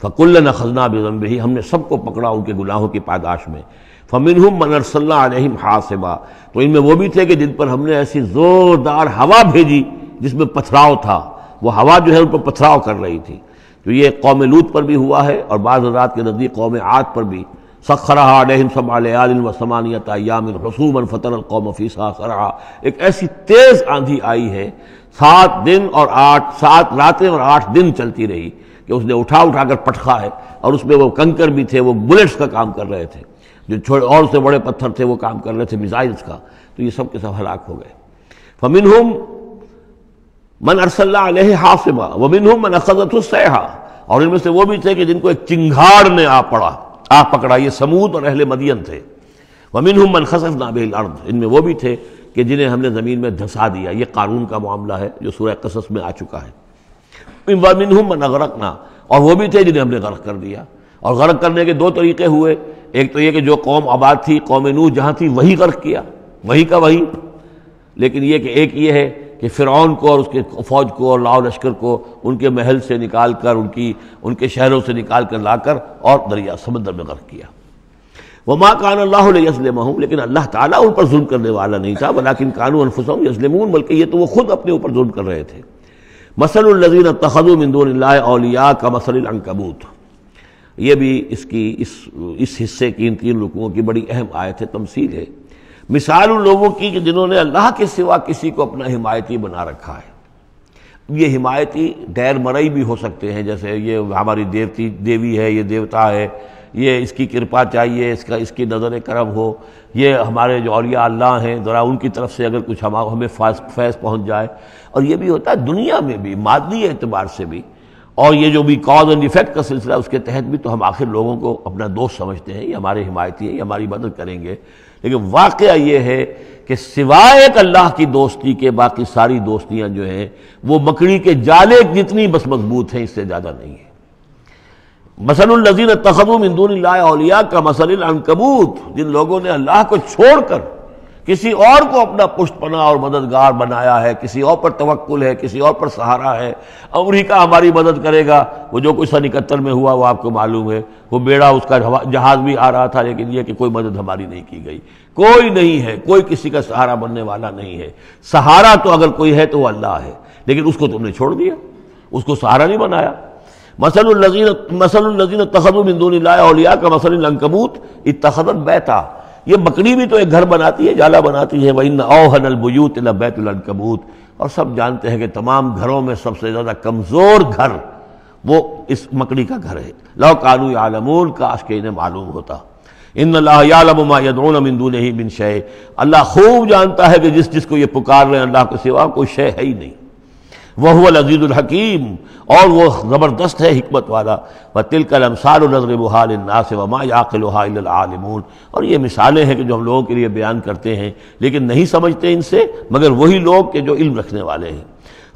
فَكُلًّا أَخَذْنَا بِذَنبِهِ، ہم نے سب کو پکڑا ان کے گناہوں کی پاداش میں. فَمِنْهُمْ مَنْ أَرْسَلْنَا عَلَيْهِمْ حَاصِبًا، تو ان میں وہ بھی تھے کہ جن پر ہم نے ایسی زوردار ہوا بھیجی جس میں پتھراؤ تھا. وہ ہوا جو ہے ان پر پتھراؤ کر رہی تھی. تو یہ قوم لوط پر بھی ہوا ہے، اور بعض حضرات کے نزدیک قوم عاد پر بھی. سخرها عليهم 7 ليال و8 أيام حسوما فترى القوم فيها صرعا، ایک ایسی تیز آندھی آئی ہے، 7 راتیں اور 8 دن چلتی رہی کہ اس نے اٹھا کر پٹخا ہے. اور اس میں وہ کنکر بھی تھے، وہ بلٹس کا کام کر رہے تھے، جو چھوٹے اور سے بڑے پتھر تھے وہ کام کر رہے تھے میزائلز کا. تو یہ سب کے سب ہلاک ہو گئے. فمنہم من ارسلنا علیہ حاصبا ومنہم من اخذته الصیحہ، اور ان میں سے وہ بھی تھے کہ جن کو ایک چنگھاڑ نے آ پکڑا. یہ سمود اور اہل مدین تھے. ومنہم من خسفنا به الارض، ان میں وہ بھی تھے کہ جنہیں ہم نے زمین میں دھسا دیا. یہ قارون کا معاملہ ہے جو سورہ قصص میں آ چکا ہے. ومنہم من اغرقنا، اور وہ بھی تھے جنہیں ہم نے غرق کر دیا. اور غرق کرنے کے 2 طریقے ہوئے. ایک تو یہ کہ جو قوم آباد تھی، قوم نوح جہاں تھی، وہی غرق کیا، وہی کا وہی. لیکن یہ کہ ایک یہ ہے کہ فرعون کو اور اس کے فوج کو اور لاؤ لشکر کو ان کے محل سے نکال کر، ان کے شہروں سے نکال کر لا کر اور دریا سمندر میں غرق کیا. وما كان الله ليظلمهم، لیکن اللہ تعالیٰ ان پر ظلم کرنے والا نہیں تھا. ولكن كانوا انفسهم يظلمون، بلکہ یہ تو وہ خود اپنے اوپر ظلم کر رہے تھے. مثل الذين اتخذوا من دون الله اولیاء كمثل العنكبوت، یہ بھی اس حصے کی ان 3 رکوعوں کی بڑی اہم آیت ہے، تمثیل ہے. مثال ان لوگوں کی کہ جنہوں نے اللہ کے سوا کسی کو اپنا حمایتی بنا رکھا ہے. یہ حمایتی غیر مرئی بھی ہو سکتے ہیں، جیسے یہ ہماری دیوی ہے، یہ دیوتا ہے، یہ اس کی کرپا چاہیے، اس کی نظر کرم ہو، یہ ہمارے جو اولیاء اللہ ہیں ذرا ان کی طرف سے اگر کچھ ہمیں فیض پہنچ جائے. اور یہ بھی ہوتا ہے دنیا میں بھی، مادی اعتبار سے بھی. اور یہ جو بھی کاز اینڈ ایفیکٹ کا سلسلہ، اس کے تحت بھی تو ہم آخر لوگوں کو اپنا دوست سمجھتے ہیں، یہ ہمارے حمایتی ہیں، یہ ہماری مدد کریں گے. لیکن واقعہ یہ ہے کہ سوائے ایک اللہ کی دوستی کے باقی ساری دوستیاں جو ہیں وہ مکڑی کے جالے جتنی بس مضبوط ہیں، اس سے زیادہ نہیں ہے. مثل الذین اتخذوا من دون اللہ اولیاء کا مثل العنکبوت، جن لوگوں نے اللہ کو چھوڑ کر کسی اور کو اپنا پشت پناہ اور مددگار بنایا ہے، کسی اور پر توکل ہے، کسی اور پر سہارا ہے، امریکہ ہماری مدد کرے گا۔ وہ جو کچھ 71 میں ہوا وہ آپ کو معلوم ہے، وہ بیڑا اس کا جہاز بھی آ رہا تھا، لیکن یہ کہ کوئی مدد ہماری نہیں کی گئی، کوئی نہیں ہے، کوئی کسی کا سہارا بننے والا نہیں ہے۔ سہارا تو اگر کوئی ہے تو وہ اللہ ہے، لیکن اس کو تم نے چھوڑ دیا، اس کو سہارا نہیں بنایا۔ مثل الذین اتخذوا من دون اللہ اولیاء کمثل العنکبوت اتخذت بیتا، یہ بکری بھی تو ایک گھر بناتی ہے، جالا بناتی ہے۔ وَإِنَّ أَوْهَنَ الْبُيُوتِ لَبَيْتُ الْعَنكَبُوتِ، اور سب جانتے ہیں کہ تمام گھروں میں سب سے زیادہ کمزور گھر وہ اس مکڑی کا گھر ہے۔ لَوْ كَانُوا يَعْلَمُونَ، کاش کہ انہیں معلوم ہوتا۔ إِنَّ اللَّهَ يَعْلَمُ مَا يَدْعُونَ مِن دُونِهِ مِن شَيْءٍ، اللہ خوب جانتا ہے کہ جس کو یہ پکار رہے ہیں اللہ کے سوا کوئی شے ہے ہی نہیں۔ وَهُوَ الْعَزِيزُ الْحَكِيمُ، اور وہ زبردست ہے حکمت والا۔ وَتِلْكَ الْأَمْثَالُ نَضْرِبُهَا لِلنَّاسِ وَمَا يَعْقِلُهَا إِلَّا الْعَالِمُونَ، اور یہ مثالیں ہیں کہ جو ہم لوگوں کے لیے بیان کرتے ہیں لیکن نہیں سمجھتے ان سے مگر وہی لوگ کہ جو علم رکھنے والے ہیں۔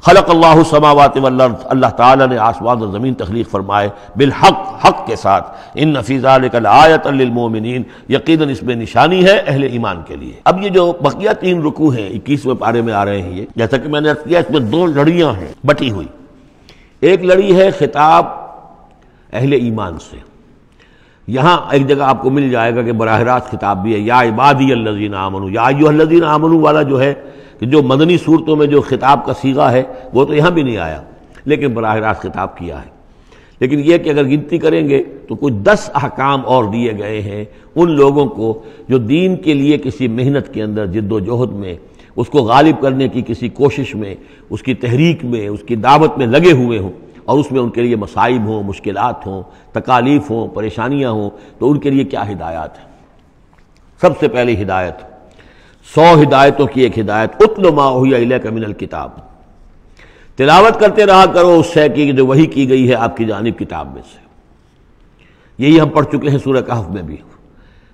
خلق اللہ السماوات والارض، اللہ تعالیٰ نے آسمان اور زمین تخلیق فرمائے، بالحق، حق کے ساتھ۔ ان فی ذلک لآیۃ للمؤمنین، یقیناً اس میں نشانی ہے اہل ایمان کے لیے۔ اب یہ جو بقیہ 3 رکوع ہیں 21ویں پارے میں آ رہے ہیں، یہ جیسا کہ میں نے عرض کیا اس میں 2 لڑیاں ہیں بٹی ہوئی۔ ایک لڑی ہے خطاب اہل ایمان سے، یہاں ایک جگہ آپ کو مل جائے گا کہ براہ راست خطاب بھی ہے، یا عبادی الذین آمنوا، یا ایھا الذین آمنوا والا جو ہے کہ جو مدنی صورتوں میں جو خطاب کا صیغہ ہے وہ تو یہاں بھی نہیں آیا، لیکن براہ راست خطاب کیا ہے۔ لیکن یہ کہ اگر گنتی کریں گے تو کچھ 10 احکام اور دیے گئے ہیں ان لوگوں کو جو دین کے لیے کسی محنت کے اندر جد و جہد میں، اس کو غالب کرنے کی کسی کوشش میں، اس کی تحریک میں، اس کی دعوت میں لگے ہوئے ہوں، اور اس میں ان کے لیے مصائب ہوں، مشکلات ہوں، تکالیف ہوں، پریشانیاں ہوں، تو ان کے لیے کیا ہدایات ہیں۔ سب سے پہلی ہدایت 100 ہدایتوں کی ایک ہدایت، اتل ما اوحی الیک من الکتاب، تلاوت کرتے رہا کرو اس شے کی جو وحی کی گئی ہے آپ کی جانب کتاب میں سے۔ یہی ہم پڑھ چکے ہیں سورہ کہف میں بھی،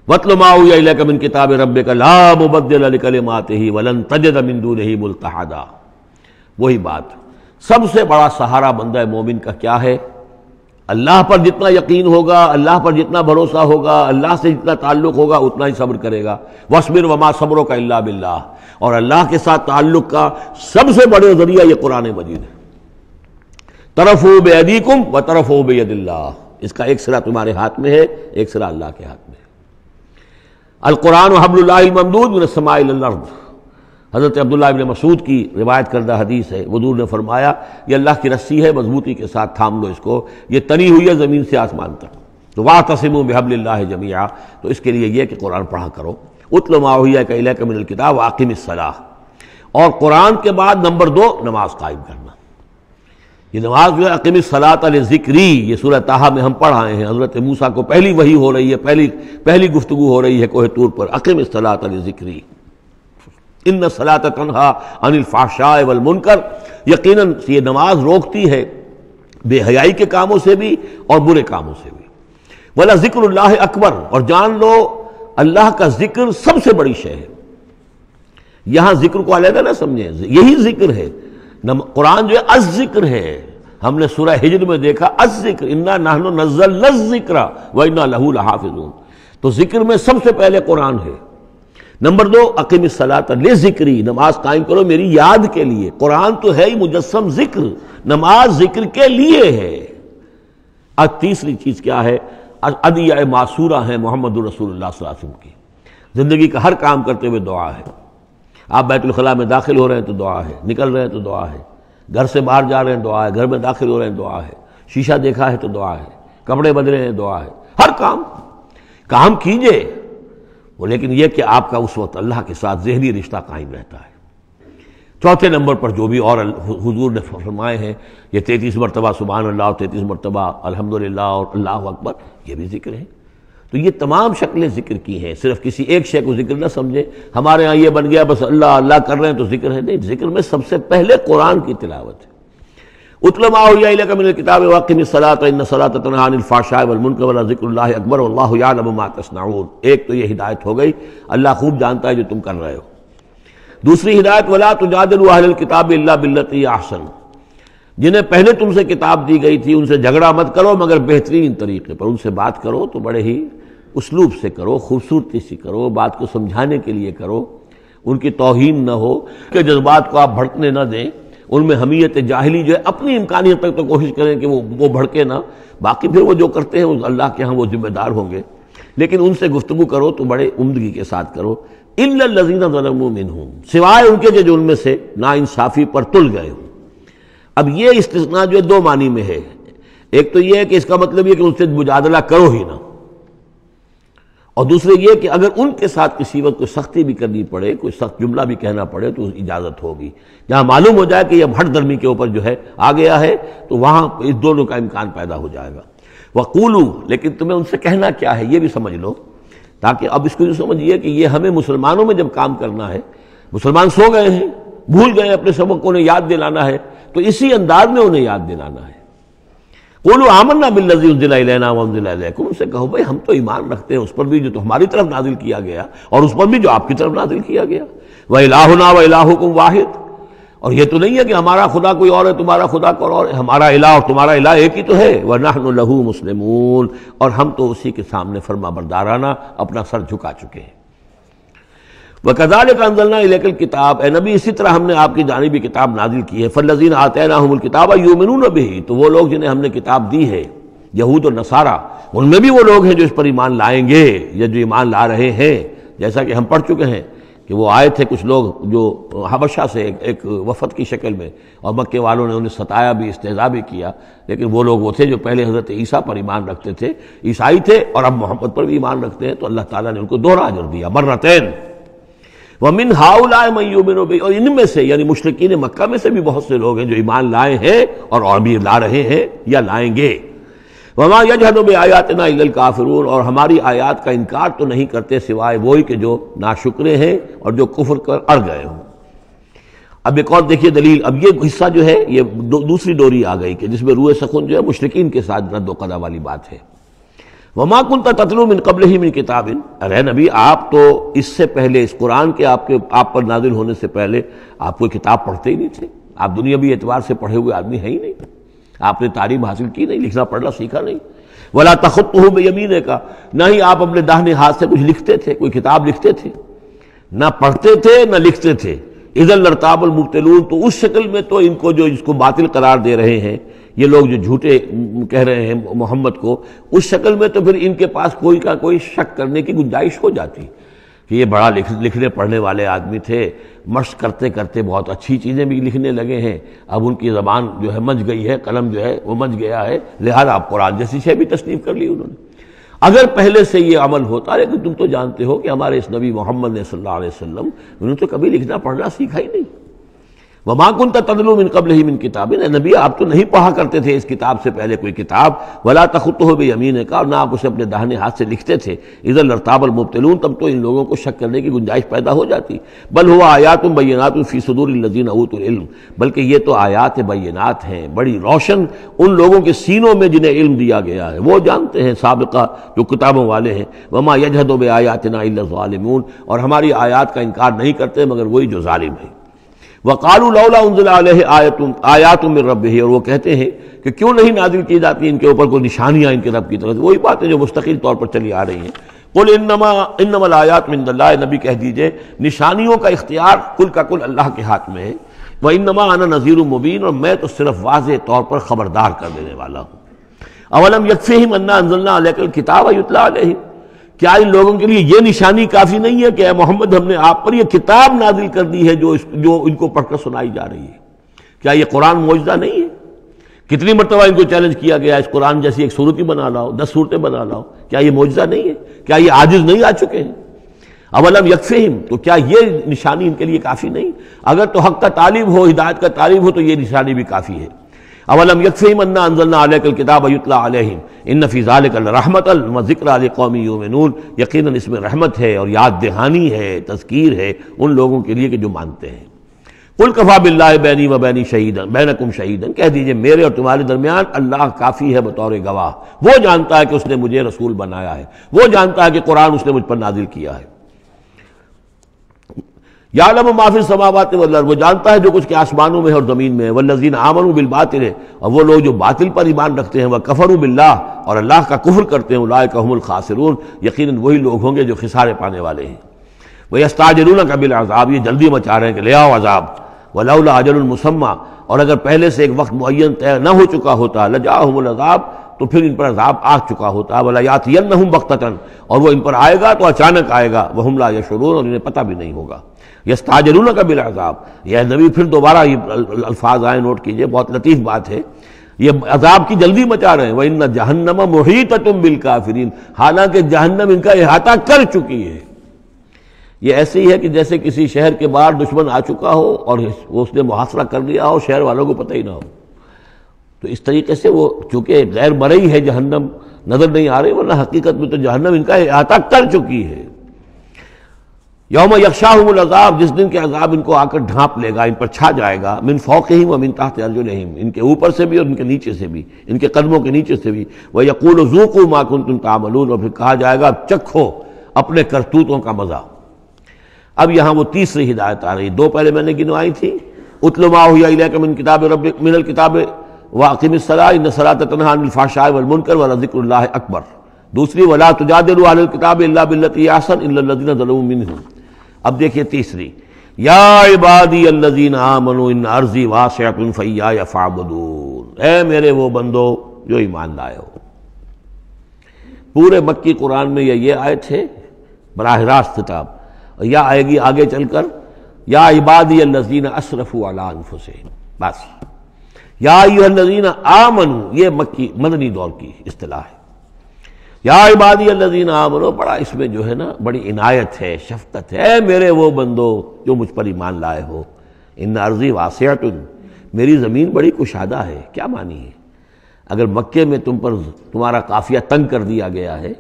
وَاتْلُ مَا أُوحِیَ إِلَيْکَ مِن کِتَابِ رَبِّکَ لَا مُبَدِّلَ لِکَلِمَاتِهِ وَلَن تَجِدَ مِن دُونِهِ مُلْتَحَدًا۔ وہی بات، سب سے بڑا سہارا بندہ مومن کا کیا ہے؟ اللہ پر جتنا یقین ہوگا، اللہ پر جتنا بھروسہ ہوگا، اللہ سے جتنا تعلق ہوگا اتنا ہی صبر کرے گا۔ وَاصْبِرْ وَمَا صَبْرُكَ إِلَّا بِاللَّهِ، اور اللہ کے ساتھ تعلق کا سب سے بڑے ذریعہ یہ قرآن مجید ہے۔ طرفوا بِأَيْدِيكُمْ وَطَرَفُوا بِيَدِ اللَّهِ، اس کا ایک سرا تمہارے ہاتھ میں ہے، ایک سرا اللہ کے ہاتھ میں ہے۔ القرآن حبل اللہ الممدود من السماء إلى الأرض، حضرت عبداللہ ابن مسعود کی روایت کردہ حدیث ہے، حضور نے فرمایا یہ اللہ کی رسی ہے، مضبوطی کے ساتھ تھام لو اس کو، یہ تنی ہوئی ہے زمین سے آسمان تک۔ تو واعتصموا بحبل اللہ جميعا، تو اس کے لیے یہ کہ قرآن پڑھا کرو۔ اتل ما اوحی الیک من الکتاب واقم الصلاۃ، اور قرآن کے بعد نمبر 2 نماز قائم کرنا۔ یہ نماز جو ہے اقم الصلاۃ لذکری، یہ سورہ طٰہٰ میں ہم پڑھ آئے ہیں، حضرت موسیٰ کو پہلی وحی ہو رہی ہے، پہلی گفتگو ہو رہی ہے کوہ طور پر، اقم الصلاۃ لذکری ان الصلاۃ تنہی عن الفحشاء والمنکر، یقیناً یہ نماز روکتی ہے بے حیائی کے کاموں سے بھی اور برے کاموں سے بھی۔ وَلَذِکْرُ اللَّہِ اکبر، اور جان لو اللہ کا ذکر سب سے بڑی شے ہے۔ یہاں ذکر کو علیحدہ نہ سمجھیں، یہی ذکر ہے، قرآن جو ہے الذکر ہے۔ ہم نے سورہ ہجر میں دیکھا الذکر، انا نحن نزلنا الذکر وانا لہ لحافظون، تو ذکر میں سب سے پہلے قرآن ہے۔ نمبر 2 اقم الصلاۃ لذکری، نماز قائم کرو میری یاد کے لیے۔ قرآن تو ہے ہی مجسم ذکر، نماز ذکر کے لیے ہے۔ اب تیسری چیز کیا ہے؟ ادعیہ معصورہ ہیں محمد رسول اللہ صلی اللہ علیہ وسلم کی، زندگی کا ہر کام کرتے ہوئے دعا ہے۔ آپ بیت الخلاء میں داخل ہو رہے ہیں تو دعا ہے، نکل رہے ہیں تو دعا ہے، گھر سے باہر جا رہے ہیں دعا ہے، گھر میں داخل ہو رہے ہیں دعا ہے، شیشہ دیکھا ہے تو دعا ہے، کپڑے بدلے ہیں دعا ہے، ہر کام کیجئے وہ، لیکن یہ کہ آپ کا اس وقت اللہ کے ساتھ ذہنی رشتہ قائم رہتا ہے۔ چوتھے نمبر پر جو بھی اور حضور نے فرمائے ہیں، یہ 33 مرتبہ سبحان اللہ، 33 مرتبہ الحمدللہ اور اللہ اکبر، یہ بھی ذکر ہے۔ تو یہ تمام شکلیں ذکر کی ہیں، صرف کسی ایک شے کو ذکر نہ سمجھے ہمارے ہاں یہ بن گیا بس اللہ اللہ کر رہے ہیں تو ذکر ہے، نہیں، ذکر میں سب سے پہلے قرآن کی تلاوت ہے۔ اتل ما اوحی الیک من الکتاب واقم الصلاۃ ان الصلاۃ تنہی عن الفحشاء والمنکر ولذکر اللہ اکبر واللہ یعلم ما تصنعون۔ ایک تو یہ ہدایت ہو گئی، اللہ خوب جانتا ہے جو تم کر رہے ہو۔ دوسری ہدایت ولا تجادلوا اہل الکتاب الا باللتی احسن، جنہیں پہلے تم سے کتاب دی گئی تھی ان سے جھگڑا مت کرو مگر بہترین طریقے پر، ان سے بات کرو تو بڑے ہی اسلوب سے کرو، خوبصورتی سے کرو، بات کو سمجھانے کے لیے کرو، ان کی توہین نہ ہو کہ جذبات کو آپ بھڑکنے نہ دیں، ان میں حمیت جاہلی جو ہے اپنی امکانیت تک تو کوشش کریں کہ وہ بھڑکے نہ، باقی پھر وہ جو کرتے ہیں اللہ کے ہاں وہ ذمہ دار ہوں گے، لیکن ان سے گفتگو کرو تو بڑے عمدگی کے ساتھ کرو۔ الا الذین ظلموا منہم، سوائے ان کے جو ان میں سے ناانصافی پر تل گئے ہوں۔ اب یہ استثناء جو ہے دو معنی میں ہے، ایک تو یہ ہے کہ اس کا مطلب یہ کہ ان سے مجادلہ کرو ہی نہ، اور دوسرے یہ کہ اگر ان کے ساتھ کسی وقت کوئی سختی بھی کرنی پڑے، کوئی سخت جملہ بھی کہنا پڑے تو اجازت ہوگی، جہاں معلوم ہو جائے کہ یہ ہٹ درمی کے اوپر جو ہے آ گیا ہے تو وہاں اس دونوں کا امکان پیدا ہو جائے گا۔ وَقُولُوا، لیکن تمہیں ان سے کہنا کیا ہے یہ بھی سمجھ لو، تاکہ اب اس کو یہ سمجھیے کہ یہ ہمیں مسلمانوں میں جب کام کرنا ہے، مسلمان سو گئے ہیں، بھول گئے اپنے سبق کو، انہیں یاد دلانا ہے تو اسی انداز میں انہیں یاد دلانا ہے۔ قولوا آمنا بالذی انزل الینا وانزل الیکم، ان سے کہو بھائی ہم تو ایمان رکھتے ہیں اس پر بھی جو ہماری طرف نازل کیا گیا اور اس پر بھی جو آپ کی طرف نازل کیا گیا، وَإِلَٰهُنَا وَإِلَٰهُكُمْ وَاحِدٌ، اور یہ تو نہیں ہے کہ ہمارا خدا کوئی اور ہے تمہارا خدا کوئی اور ہے، ہمارا الہ اور تمہارا الہ ایک ہی تو ہے، وَنَحْنُ لَهُ مُسْلِمُونَ، اور ہم تو اسی کے سامنے فرما بردارانہ اپنا سر جھکا چکے ہیں۔ وَكَذَلِكَ أَنزَلْنَا إِلَيْكَ الْكِتَابَ، اے نبی اسی طرح ہم نے آپ کی جانب بھی کتاب نازل کی ہے، فَالَّذِينَ آتَيْنَاهُمُ الْكِتَابَ يُؤْمِنُونَ بِهِ، تو وہ لوگ جنہیں ہم نے کتاب دی ہے، یہود و نصارہ، ان میں بھی وہ لوگ ہیں جو اس پر ایمان لائیں گے یا جو ایمان لا رہے ہیں، جیسا کہ ہم پڑھ چکے ہیں کہ وہ آئے تھے کچھ لوگ جو حبشہ سے ایک وفد کی شکل میں، اور مکے والوں نے انہیں ستایا بھی، استہزاء بھی کیا، لیکن وہ لوگ وہ تھے جو پہلے حضرت عیسیٰ پر ایمان رکھتے تھے، عیسائی تھے، اور اب محمد پر بھی ایمان رکھتے ہیں، تو اللہ تعالیٰ نے ان کو دوہرا اجر دیا، مرتين۔ وَمِنْ هَؤُلَاءِ مَن يُؤْمِنُ بِهِ، اور ان میں سے یعنی مشرکین مکہ میں سے بھی بہت سے لوگ ہیں جو ایمان لائے ہیں اور بھی لا رہے ہیں یا لائیں گے۔ وَمَا يَجْحَدُ بِآيَاتِنَا إِلَّا الْكَافِرُونَ، اور ہماری آیات کا انکار تو نہیں کرتے سوائے وہی کہ جو ناشکرے ہیں اور جو کفر کر اڑ گئے ہوں۔ اب ایک اور دیکھیے دلیل، اب یہ حصہ جو ہے یہ دوسری ڈوری آ گئی کہ جس میں روئے سخن جو ہے مشرکین کے ساتھ رد و قضا والی بات ہے۔ وَمَا كُنْتَ تَتْلُو مِن قَبْلِهِ مِن كِتَابٍ، ارے نبی آپ تو اس سے پہلے، اس قرآن کے آپ پر نازل ہونے سے پہلے آپ کوئی کتاب پڑھتے ہی نہیں تھے، آپ دنیاوی اعتبار سے پڑھے ہوئے آدمی ہیں ہی نہیں، آپ نے تعلیم حاصل کی نہیں، لکھنا پڑھنا سیکھا نہیں۔ وَلَا تَخُطُّهُ بِيَمِينِكَ، نہ ہی آپ اپنے داہنے ہاتھ سے کچھ لکھتے تھے، کوئی کتاب لکھتے تھے، نہ پڑھتے تھے نہ لکھتے تھے۔ اِذًا لَارْتَابَ الْمُبْطِلُونَ، تو اس شکل میں تو ان کو جو اس کو باطل قرار دے رہے ہیں یہ لوگ جو جھوٹے کہہ رہے ہیں محمد کو، اس شکل میں تو پھر ان کے پاس کوئی کا کوئی شک کرنے کی گنجائش ہو جاتی کہ یہ بڑا لکھنے پڑھنے والے آدمی تھے، مشق کرتے کرتے بہت اچھی چیزیں بھی لکھنے لگے ہیں، اب ان کی زبان جو ہے منج گئی ہے، قلم جو ہے وہ منج گیا ہے، لہذا اب قرآن جیسی شے بھی تصنیف کر لی انہوں نے۔ اگر پہلے سے یہ عمل ہوتا، لیکن تم تو جانتے ہو کہ ہمارے اس نبی محمد نے صلی اللہ علیہ وسلم انہوں نے تو کبھی لکھنا پڑھنا سیکھا ہی نہیں۔ وَمَا كُنْتَ تَتْلُو مِن قَبْلِهِ مِن كِتَابٍ، اے نبی آپ تو نہیں پڑھا کرتے تھے اس کتاب سے پہلے کوئی کتاب، وَلَا تَخُطُّهُ بِيَمِينِكَ، اور نہ آپ اسے اپنے داہنے ہاتھ سے لکھتے تھے، اِذًا لَارْتَابَ الْمُبْطِلُونَ، تب تو ان لوگوں کو شک کرنے کی گنجائش پیدا ہو جاتی۔ بل هُوَ آیات بینات فی صدور الذین اوتوا العلم، بلکہ یہ تو آیات بینات ہیں بڑی روشن ان لوگوں کے سینوں میں جنہیں علم دیا گیا ہے، وہ جانتے ہیں سابقہ جو کتابوں والے ہیں۔ وَمَا يَجْحَدُ بِآیاتِنَا إِلَّا الظَّالِمُونَ، اور ہماری آیات کا انکار نہیں کرتے مگر وہی جو ظالم ہیں۔ وَقَالُوا لَوْلَا أُنزِلَ عَلَيْهِ آیَاتٌ مِّن رَّبِّهِ، اور وہ کہتے ہیں کہ کیوں نہیں نازل کی جاتی ان کے اوپر کوئی نشانیاں ان کے رب کی طرف سے، وہی باتیں جو مستقل طور پر چلی آ رہی ہیں۔ قُلْ إِنَّمَا الْآيَاتُ مِنْ اللَّهِ، نبی کہہ دیجئے نشانیوں کا اختیار کل کا کل اللہ کے ہاتھ میں ہے۔ وَإِنَّمَا أَنَا نَذِيرٌ مُّبِينٌ، اور میں تو صرف واضح طور پر خبردار کر دینے والا ہوں۔ أَوَلَمْ يَكْفِهِمْ أَنَّا أَنزَلْنَا عَلَيْكَ الْكِتَابَ يُتْلَىٰ عَلَيْهِمْ، کیا ان لوگوں کے لیے یہ نشانی کافی نہیں ہے کہ اے محمد ہم نے آپ پر یہ کتاب نازل کر دی ہے جو ان کو پڑھ کر سنائی جا رہی ہے؟ کیا یہ قرآن معجزہ نہیں ہے؟ کتنی مرتبہ ان کو چیلنج کیا گیا اس قرآن جیسی ایک صورت ہی بنا لاؤ، 10 صورتیں بنا لاؤ، کیا یہ معجزہ نہیں ہے؟ کیا یہ عاجز نہیں آ چکے ہیں؟ اولم یکفہم، تو کیا یہ نشانی ان کے لیے کافی نہیں؟ اگر تو حق کا طالب ہو، ہدایت کا طالب ہو تو یہ نشانی بھی کافی ہے۔ اولم یکفہم انا انزلنا علیک الکتاب یتلی علیہم ان فی ذلک لرحمۃ وذکری لقوم یؤمنون، یقیناً اس میں رحمت ہے اور یاد دہانی ہے، تذکیر ہے ان لوگوں کے لیے کہ جو مانتے ہیں۔ قل کفی باللہ بینی و بین شہیدا بینکم شہیدا، کہہ دیجئے میرے اور تمہارے درمیان اللہ کافی ہے بطور گواہ، وہ جانتا ہے کہ اس نے مجھے رسول بنایا ہے، وہ جانتا ہے کہ قرآن اس نے مجھ پر نازل کیا ہے۔ یعلم ما فی السماوات والارض، وہ جانتا ہے جو کچھ کہ آسمانوں میں ہے اور زمین میں ہے، والذین آمنوا بالباطل، اور وہ لوگ جو باطل پر ایمان رکھتے ہیں، وکفروا باللہ، اور اللہ کا کفر کرتے ہیں، اولئک هم الخاسرون، یقیناً وہی لوگ ہوں گے جو خسارے پانے والے ہیں۔ وَيَسْتَعْجِلُونَكَ بِالْعَذَابِ، یہ جلدی مچا رہے ہیں کہ لے آؤ عذاب، وَلَوْلَا أَجَلٌ مُّسَمًّى، اور اگر پہلے سے ایک وقت معین طے نہ ہو چکا ہوتا، لَجَاءَهُمُ الْعَذَابُ، تو پھر ان پر عذاب آ چکا ہوتا، وَلَيَأْتِيَنَّهُمْ بَغْتَةً، اور وہ ان پر آئے گا تو اچانک آئے گا، وَهُمْ لَا يَشْعُرُونَ، اور انہیں پتہ بھی نہیں ہوگا۔ یستعجلونک بالعذاب، یہ نبی پھر دوبارہ یہ الفاظ آئے، نوٹ کیجئے، بہت لطیف بات ہے، یہ عذاب کی جلدی مچا رہے ہیں۔ وَإِنَّ جَهَنَّمَ مُحِيطَةٌ بِالْكَافِرِينَ، حالانکہ جہنم ان کا احاطہ کر چکی ہے۔ یہ ایسے ہی ہے کہ جیسے کسی شہر کے باہر دشمن آ چکا ہو اور اس نے محاصرہ کر لیا ہو، شہر والوں کو پتہ ہی نہ ہو۔ تو اس طریقے سے وہ چونکہ غیر مرئی ہے جہنم، نظر نہیں آ رہی، ورنہ حقیقت میں تو جہنم ان کا احاطہ کر چکی ہے۔ یوم یغشاہم العذاب، جس دن کے عذاب ان کو آ کر ڈھانپ لے گا، ان پر چھا جائے گا، من فوقہم ومن تحت ارجلہم، ان کے اوپر سے بھی اور ان کے نیچے سے بھی، ان کے قدموں کے نیچے سے بھی۔ وَيَقُولُ ذُوقُوا مَا كُنتُمْ تَعْمَلُونَ، اور پھر کہا جائے گا چکھو اپنے کرتوتوں کا مزہ۔ اب یہاں وہ تیسری ہدایت آ رہی، دو پہلے میں نے گنوائی تھی، اتل ما اوحی الیک من کتاب ربک، من الکتاب واقم الصلاۃ ان الصلاۃ تنہی عن الفحشاء والمنکر ولذکر اللہ اکبر، دوسری ولا تجادلوا اہل الکتاب الا بالتی ہی احسن الا الذین ظلموا منہم۔ اب دیکھیے تیسری، یا عبادی الذین آمنوا ان ارضی واسعۃ فایایا فاعبدون، اے میرے وہ بندو جو ایمان لائے ہو۔ پورے مکی قرآن میں یہ آیت ہے براہ راست خطاب، یا آئے گی آگے چل کر یا عبادی الذین اسرفوا علی انفسہم، بس یا ایھا الذین آمنوا، یہ مکی مدنی دور کی اصطلاح ہے۔ یا عبادی الذین آمنوا، بڑا اس میں جو ہے نا بڑی عنایت ہے، شفقت ہے، اے میرے وہ بندو جو مجھ پر ایمان لائے ہو، ان ارضی واسعۃ، میری زمین بڑی کشادہ ہے۔ کیا معنی ہے؟ اگر مکے میں تم پر تمہارا قافیہ تنگ کر دیا گیا ہے،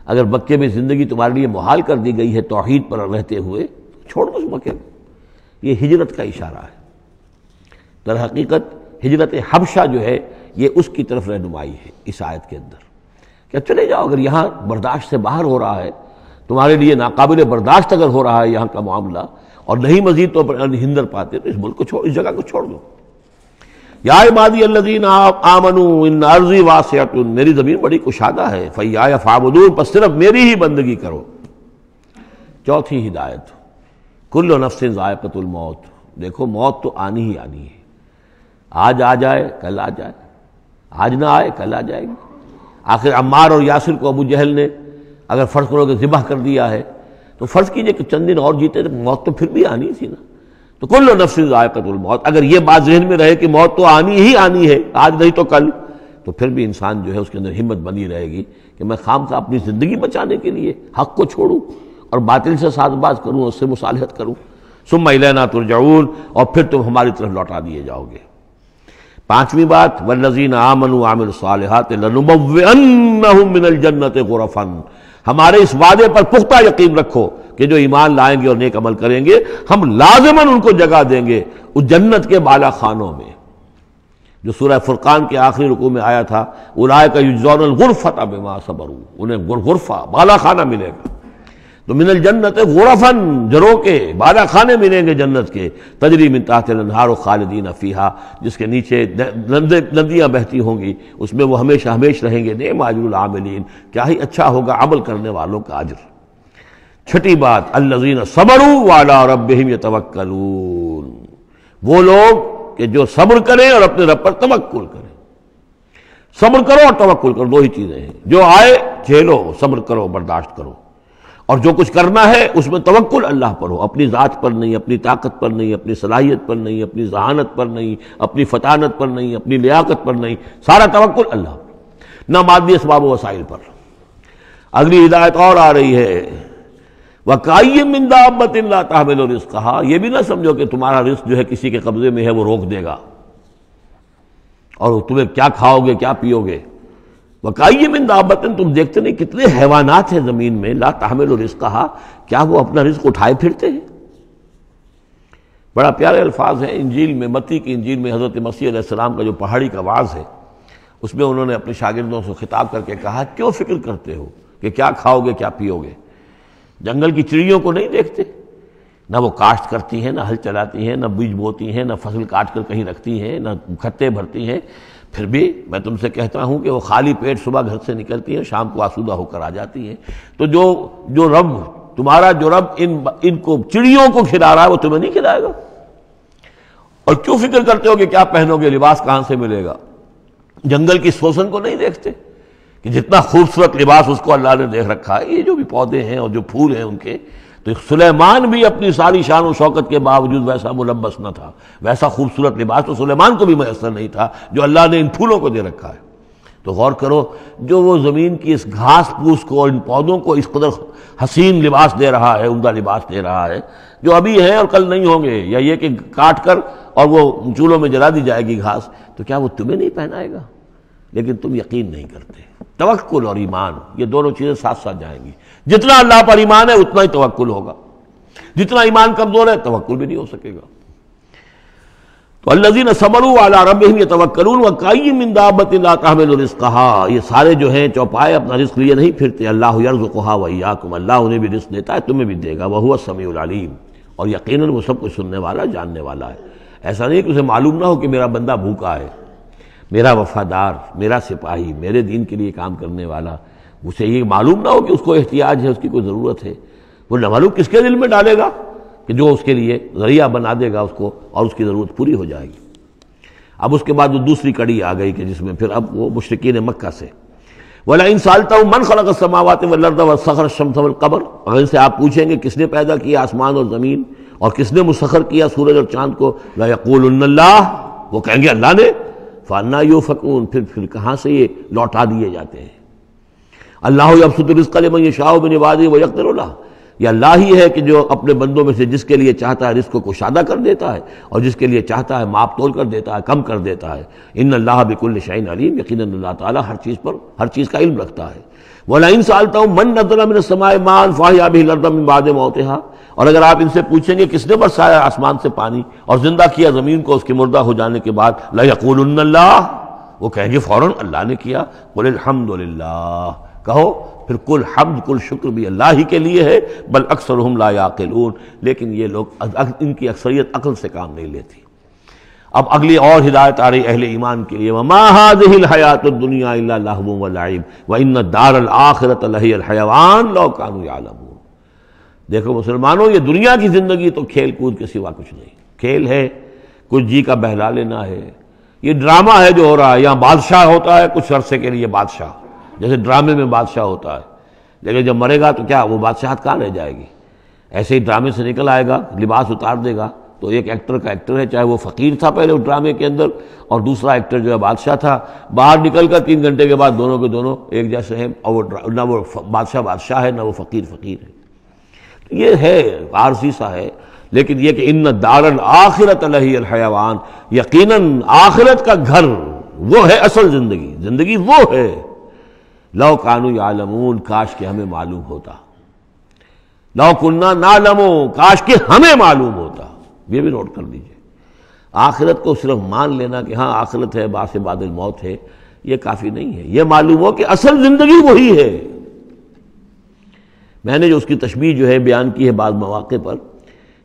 اگر مکے میں زندگی تمہارے لیے محال کر دی گئی ہے توحید پر رہتے ہوئے، چھوڑ دو اس مکے کو۔ یہ ہجرت کا اشارہ ہے، در حقیقت ہجرت حبشہ جو ہے یہ اس کی طرف رہنمائی ہے اس آیت کے اندر، کہ چلے جاؤ، اگر یہاں برداشت سے باہر ہو رہا ہے، تمہارے لیے ناقابل برداشت اگر ہو رہا ہے یہاں کا معاملہ، اور نہیں مزید تو ہندر پاتے، تو اس ملک کو چھوڑ، اس جگہ کو چھوڑ دو۔ یا عبادی الذین آمنوا ان ارضی واسعۃ، میری زمین بڑی کشادہ ہے، فایایا فاعبدون، پس صرف میری ہی بندگی کرو۔ چوتھی ہدایت، کل نفس ذائقۃ الموت، دیکھو موت تو آنی ہی آنی ہے، آج آ جائے کل آ جائے، آج نہ آئے کل آ جائے گی۔ آخر عمار اور یاسر کو ابو جہل نے اگر فرض کرو کہ ذبح کر دیا ہے، تو فرض کیجئے کہ چند دن اور جیتے تو موت تو پھر بھی آنی تھی نا۔ تو کل نفس ذائقۃ الموت، اگر یہ بات ذہن میں رہے کہ موت تو آنی ہی آنی ہے، آج نہیں تو کل، تو پھر بھی انسان جو ہے اس کے اندر ہمت بنی رہے گی کہ میں خام اپنی زندگی بچانے کے لیے حق کو چھوڑوں اور باطل سے ساز باز کروں، اس سے مصالحت کروں۔ ثم الینا ترجعون، اور پھر تم ہماری طرف لوٹا دیے جاؤ گے۔ پانچویں بات، والذین آمنوا وعملوا الصالحات لنبوئنہم من الجنۃ غرفا، ہمارے اس وعدے پر پختہ یقین رکھو کہ جو ایمان لائیں گے اور نیک عمل کریں گے، ہم لازماً ان کو جگہ دیں گے اس جنت کے بالا خانوں میں، جو سورہ فرقان کے آخری رکوع میں آیا تھا، اولئک یجزون الغرفۃ بما صبروا، انہیں غرفہ بالا خانہ ملے گا۔ تو من الجنت غرفاً، جروں کے بالا خانے ملیں گے جنت کے، تجری من تحت الانہار خالدین فیہا، جس کے نیچے ندیاں بہتی ہوں گی، اس میں وہ ہمیشہ ہمیش رہیں گے۔ نعم اجر العاملین، کیا ہی اچھا ہوگا عمل کرنے والوں کا اجر۔ چھٹی بات، الذین صبروا وعلی ربہم یتوکلون، وہ لوگ کہ جو صبر کریں اور اپنے رب پر توکل کریں۔ صبر کرو اور توکل کرو، دو ہی چیزیں ہیں، جو آئے جھیلو، صبر کرو، برداشت کرو، اور جو کچھ کرنا ہے اس میں توکل اللہ پر ہو، اپنی ذات پر نہیں، اپنی طاقت پر نہیں، اپنی صلاحیت پر نہیں، اپنی ذہانت پر نہیں، اپنی فطانت پر نہیں، اپنی لیاقت پر نہیں، سارا توکل اللہ پر، نہ مادی اسباب و وسائل پر۔ اگلی ہدایت اور آ رہی ہے، وَكَأَيٍّ مِّن دَابَّةٍ لَا تَحْمِلُ رِزْقَهَا، یہ بھی نہ سمجھو کہ تمہارا رزق جو ہے کسی کے قبضے میں ہے وہ روک دے گا، اور تمہیں کیا کھاؤ گے کیا پیو گے۔ وَكَأَيٍّ مِّن دَابَّةٍ، تم دیکھتے نہیں کتنے حیوانات ہیں زمین میں، لا تحمل رزقها، کیا وہ اپنا رزق اٹھائے پھرتے ہیں؟ بڑا پیارے الفاظ ہیں انجیل میں، متی کی انجیل میں حضرت مسیح علیہ السلام کا جو پہاڑی کا وعظ ہے، اس میں انہوں نے اپنے شاگردوں سے خطاب کر کے کہا، کیوں فکر کرتے ہو کہ کیا کھاؤ گے کیا پیو گے؟ جنگل کی چڑیوں کو نہیں دیکھتے؟ نہ وہ کاشت کرتی ہیں، نہ ہل چلاتی ہیں، نہ بیج بوتی ہیں، نہ فصل کاٹ کر کہیں رکھتی ہیں، نہ کھتے بھرتی ہیں، پھر بھی میں تم سے کہتا ہوں کہ وہ خالی پیٹ صبح گھر سے نکلتی ہیں، شام کو آسودہ ہو کر آ جاتی ہیں۔ تو جو رب تمہارا جو رب ان کو چڑیوں کو کھلا رہا ہے وہ تمہیں نہیں کھلائے گا؟ اور کیوں فکر کرتے ہو کہ کیا پہنو گے، لباس کہاں سے ملے گا؟ جنگل کی سوسن کو نہیں دیکھتے کہ جتنا خوبصورت لباس اس کو اللہ نے دیکھ رکھا ہے؟ یہ جو بھی پودے ہیں اور جو پھول ہیں ان کے، تو سلیمان بھی اپنی ساری شان و شوکت کے باوجود ویسا ملبس نہ تھا، ویسا خوبصورت لباس تو سلیمان کو بھی میسر نہیں تھا جو اللہ نے ان پھولوں کو دے رکھا ہے۔ تو غور کرو، جو وہ زمین کی اس گھاس پھوس کو اور ان پودوں کو اس قدر حسین لباس دے رہا ہے، عمدہ لباس دے رہا ہے، جو ابھی ہیں اور کل نہیں ہوں گے، یا یہ کہ کاٹ کر اور وہ چولہوں میں جلا دی جائے گی گھاس، تو کیا وہ تمہیں نہیں پہنائے گا؟ لیکن تم یقین نہیں کرتے۔ توکل اور ایمان، یہ دونوں چیزیں ساتھ ساتھ جائیں گی۔ جتنا اللہ پر ایمان ہے اتنا ہی توکل ہوگا، جتنا ایمان کمزور ہے توکل بھی نہیں ہو سکے گا۔ تو الذین صبروا علی ربہم یتوکلون وکأی من دابۃ لا تحمل رزقها، یہ سارے جو ہیں چوپائے اپنا رزق لیے نہیں پھرتے، اللہ یرزقها وإیاکم، اللہ انہیں بھی رزق دیتا ہے، تمہیں بھی دے گا، وہو السمیع العلیم، اور یقیناً وہ سب کچھ سننے والا جاننے والا ہے۔ ایسا نہیں کہ اسے معلوم نہ ہو کہ میرا بندہ بھوکا ہے، میرا وفادار، میرا سپاہی، میرے دین کے لیے کام کرنے والا، اسے یہ معلوم نہ ہو کہ اس کو احتیاج ہے، اس کی کوئی ضرورت ہے۔ وہ نہ معلوم کس کے دل میں ڈالے گا کہ جو اس کے لیے ذریعہ بنا دے گا اس کو، اور اس کی ضرورت پوری ہو جائے گی۔ اب اس کے بعد وہ دوسری کڑی آ گئی کہ جس میں پھر اب وہ مشرکین مکہ سے وَلَئِن سَأَلْتَهُم مَّن خَلَقَ السَّمَاوَاتِ وَالْأَرْضَ وَسَخَّرَ الشَّمْسَ وَالْقَمَرَ، اگر ان سے آپ پوچھیں گے کس نے پیدا کیا آسمان اور زمین اور کس نے مسخر کیا سورج اور چاند کو، لَيَقُولُنَّ اللَّهُ، وہ کہیں گے اللہ نے، فَأَنَّىٰ يُؤْفَكُونَ، پھر کہاں سے یہ لوٹا دیے جاتے ہیں۔ اللہ یبسط الرزق لمن یشاء من عبادہ ویقدر لہ، یہ اللہ ہی ہے کہ جو اپنے بندوں میں سے جس کے لیے چاہتا ہے رزق کو کشادہ کر دیتا ہے، اور جس کے لیے چاہتا ہے ماپ تول کر دیتا ہے، کم کر دیتا ہے۔ ان اللہ بکل شیء علیم، یقیناً اللہ تعالیٰ ہر چیز پر ہر چیز کا علم رکھتا ہے۔ وَلَئِن سَأَلْتَهُم مَّن نَّزَّلَ مِنَ السَّمَاءِ مَاءً فَأَحْيَا بِهِ الْأَرْضَ مِن بَعْدِ مَوْتِهَا، اور اگر آپ ان سے پوچھیں گے کس نے برسایا آسمان سے پانی اور زندہ کیا زمین کو اس کے مردہ ہو جانے کے بعد، لَيَقُولُنَّ اللَّهُ، وہ کہیں گے فوراً اللہ نے کیا۔ قُلِ الْحَمْدُ لِلَّهِ، کہو پھر کل حمد کل شکر بھی اللہ ہی کے لیے ہے، بل اکثرہم لا یعقلون، لیکن یہ لوگ ان کی اکثریت عقل سے کام نہیں لیتی۔ اب اگلی اور ہدایت آ رہی اہل ایمان کے لیے، وَمَا هَٰذِهِ الْحَيَاةُ الدُّنْيَا إِلَّا لَهْوٌ وَلَعِبٌ وَإِنَّ الدَّارَ الْآخِرَةَ لَهِيَ الْحَيَوَانُ لَوْ كَانُوا يَعْلَمُونَ۔ دیکھو مسلمانوں، یہ دنیا کی زندگی تو کھیل کود کے سوا کچھ نہیں، کھیل ہے، کچھ جی کا بہلا لینا ہے، یہ ڈرامہ ہے جو ہو رہا ہے۔ یہاں بادشاہ ہوتا ہے کچھ عرصے کے لیے بادشاہ، جیسے ڈرامے میں بادشاہ ہوتا ہے، لیکن جب مرے گا تو کیا وہ بادشاہت کہاں رہ جائے گی؟ ایسے ہی ڈرامے سے نکل آئے گا، لباس اتار دے گا تو ایک ایکٹر کا ایکٹر ہے، چاہے وہ فقیر تھا پہلے اس ڈرامے کے اندر، اور دوسرا ایکٹر جو ہے بادشاہ تھا، باہر نکل کر 3 گھنٹے کے بعد دونوں کے دونوں ایک جیسے ہیں، اور نہ وہ بادشاہ ہے نہ وہ فقیر ہے۔ یہ ہے عارضی سا ہے، لیکن یہ کہ ان الدار الآخرۃ لہی الحیوان، یقیناً آخرت کا گھر وہ ہے اصل زندگی، زندگی وہ ہے۔ لو کانوا یعلمون، کاش کہ ہمیں معلوم ہوتا، لو کنا نعلم، کاش کہ ہمیں معلوم ہوتا۔ یہ بھی نوٹ کر لیجئے، آخرت کو صرف مان لینا کہ ہاں آخرت ہے، بعد سے بعد الموت ہے، یہ کافی نہیں ہے۔ یہ معلوم ہو کہ اصل زندگی وہی ہے۔ میں نے جو اس کی تشبیہ جو ہے بیان کی ہے بعض مواقع پر،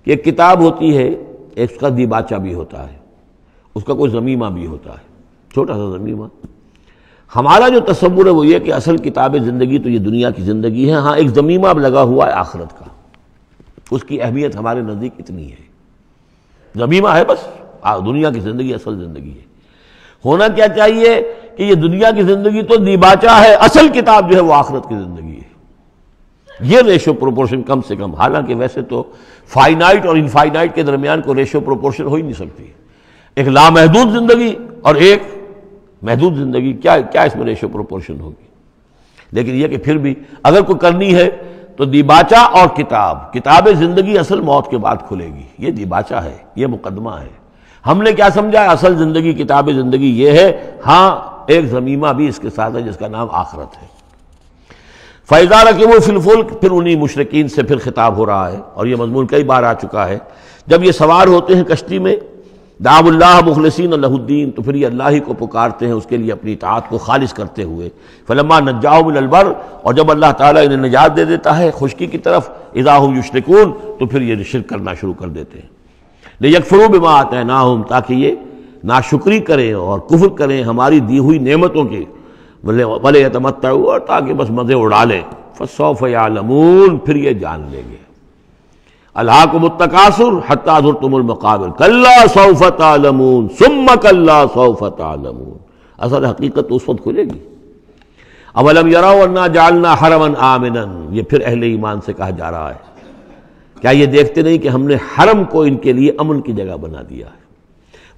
کہ ایک کتاب ہوتی ہے، ایک اس کا دیباچہ بھی ہوتا ہے، اس کا کوئی ضمیمہ بھی ہوتا ہے، چھوٹا سا ضمیمہ۔ ہمارا جو تصور ہے وہ یہ کہ اصل کتاب زندگی تو یہ دنیا کی زندگی ہے، ہاں ایک ضمیمہ لگا ہوا ہے آخرت کا، اس کی اہمیت ہمارے نزدیک اتنی ہے۔ ضمیمہ ہے بس، دنیا کی زندگی اصل زندگی ہے۔ ہونا کیا چاہیے کہ یہ دنیا کی زندگی تو دیباچہ ہے، اصل کتاب جو ہے وہ آخرت کی زندگی ہے۔ یہ ریشو پروپورشن کم سے کم، حالانکہ ویسے تو فائنائٹ اور انفائنائٹ کے درمیان کوئی ریشو پروپورشن ہو ہی نہیں سکتی، ایک لامحدود زندگی اور ایک محدود زندگی، کیا اس میں ریشو پروپورشن ہوگی؟ لیکن یہ کہ پھر بھی اگر کوئی کرنی ہے تو دیباچہ اور کتاب زندگی اصل موت کے بعد کھلے گی، یہ دیباچہ ہے، یہ مقدمہ ہے۔ ہم نے کیا سمجھا ہے اصل زندگی، کتاب زندگی یہ ہے، ہاں ایک ضمیمہ بھی اس کے ساتھ ہے جس کا نام آخرت ہے۔ فَإِذَا رَكِبُوا فِي الْفُلْكِ، پھر انہی مشرکین سے پھر خطاب ہو رہا ہے، اور یہ مضمون کئی بار آ چکا ہے۔ جب یہ سوار ہوتے ہیں کشتی میں دعوا اللہ مخلصین لہ الدین، تو پھر یہ اللہ ہی کو پکارتے ہیں اس کے لیے اپنی اطاعت کو خالص کرتے ہوئے. فلما نجاہم الی البر، اور جب اللہ تعالیٰ انہیں نجات دے دیتا ہے خشکی کی طرف، اذا ہم یشرکون، تو پھر یہ شرک کرنا شروع کر دیتے ہیں. لیکفروا بما آتیناہم، تاکہ یہ ناشکری کریں اور کفر کریں ہماری دی ہوئی نعمتوں کی، ولیتمتعوا، اور تاکہ بس مزے اڑا لیں. فسوف یعلمون، پھر یہ جان لیں گے. الہاکم التکاثر حتی زرتم المقابر کلا سوف تعلمون ثم کلا سوف تعلمون. اصل حقیقت تو اس وقت کھلے گی. اولم یروا انا جعلنا حرما آمنا، یہ پھر اہل ایمان سے کہا جا رہا ہے کیا یہ دیکھتے نہیں کہ ہم نے حرم کو ان کے لیے امن کی جگہ بنا دیا ہے.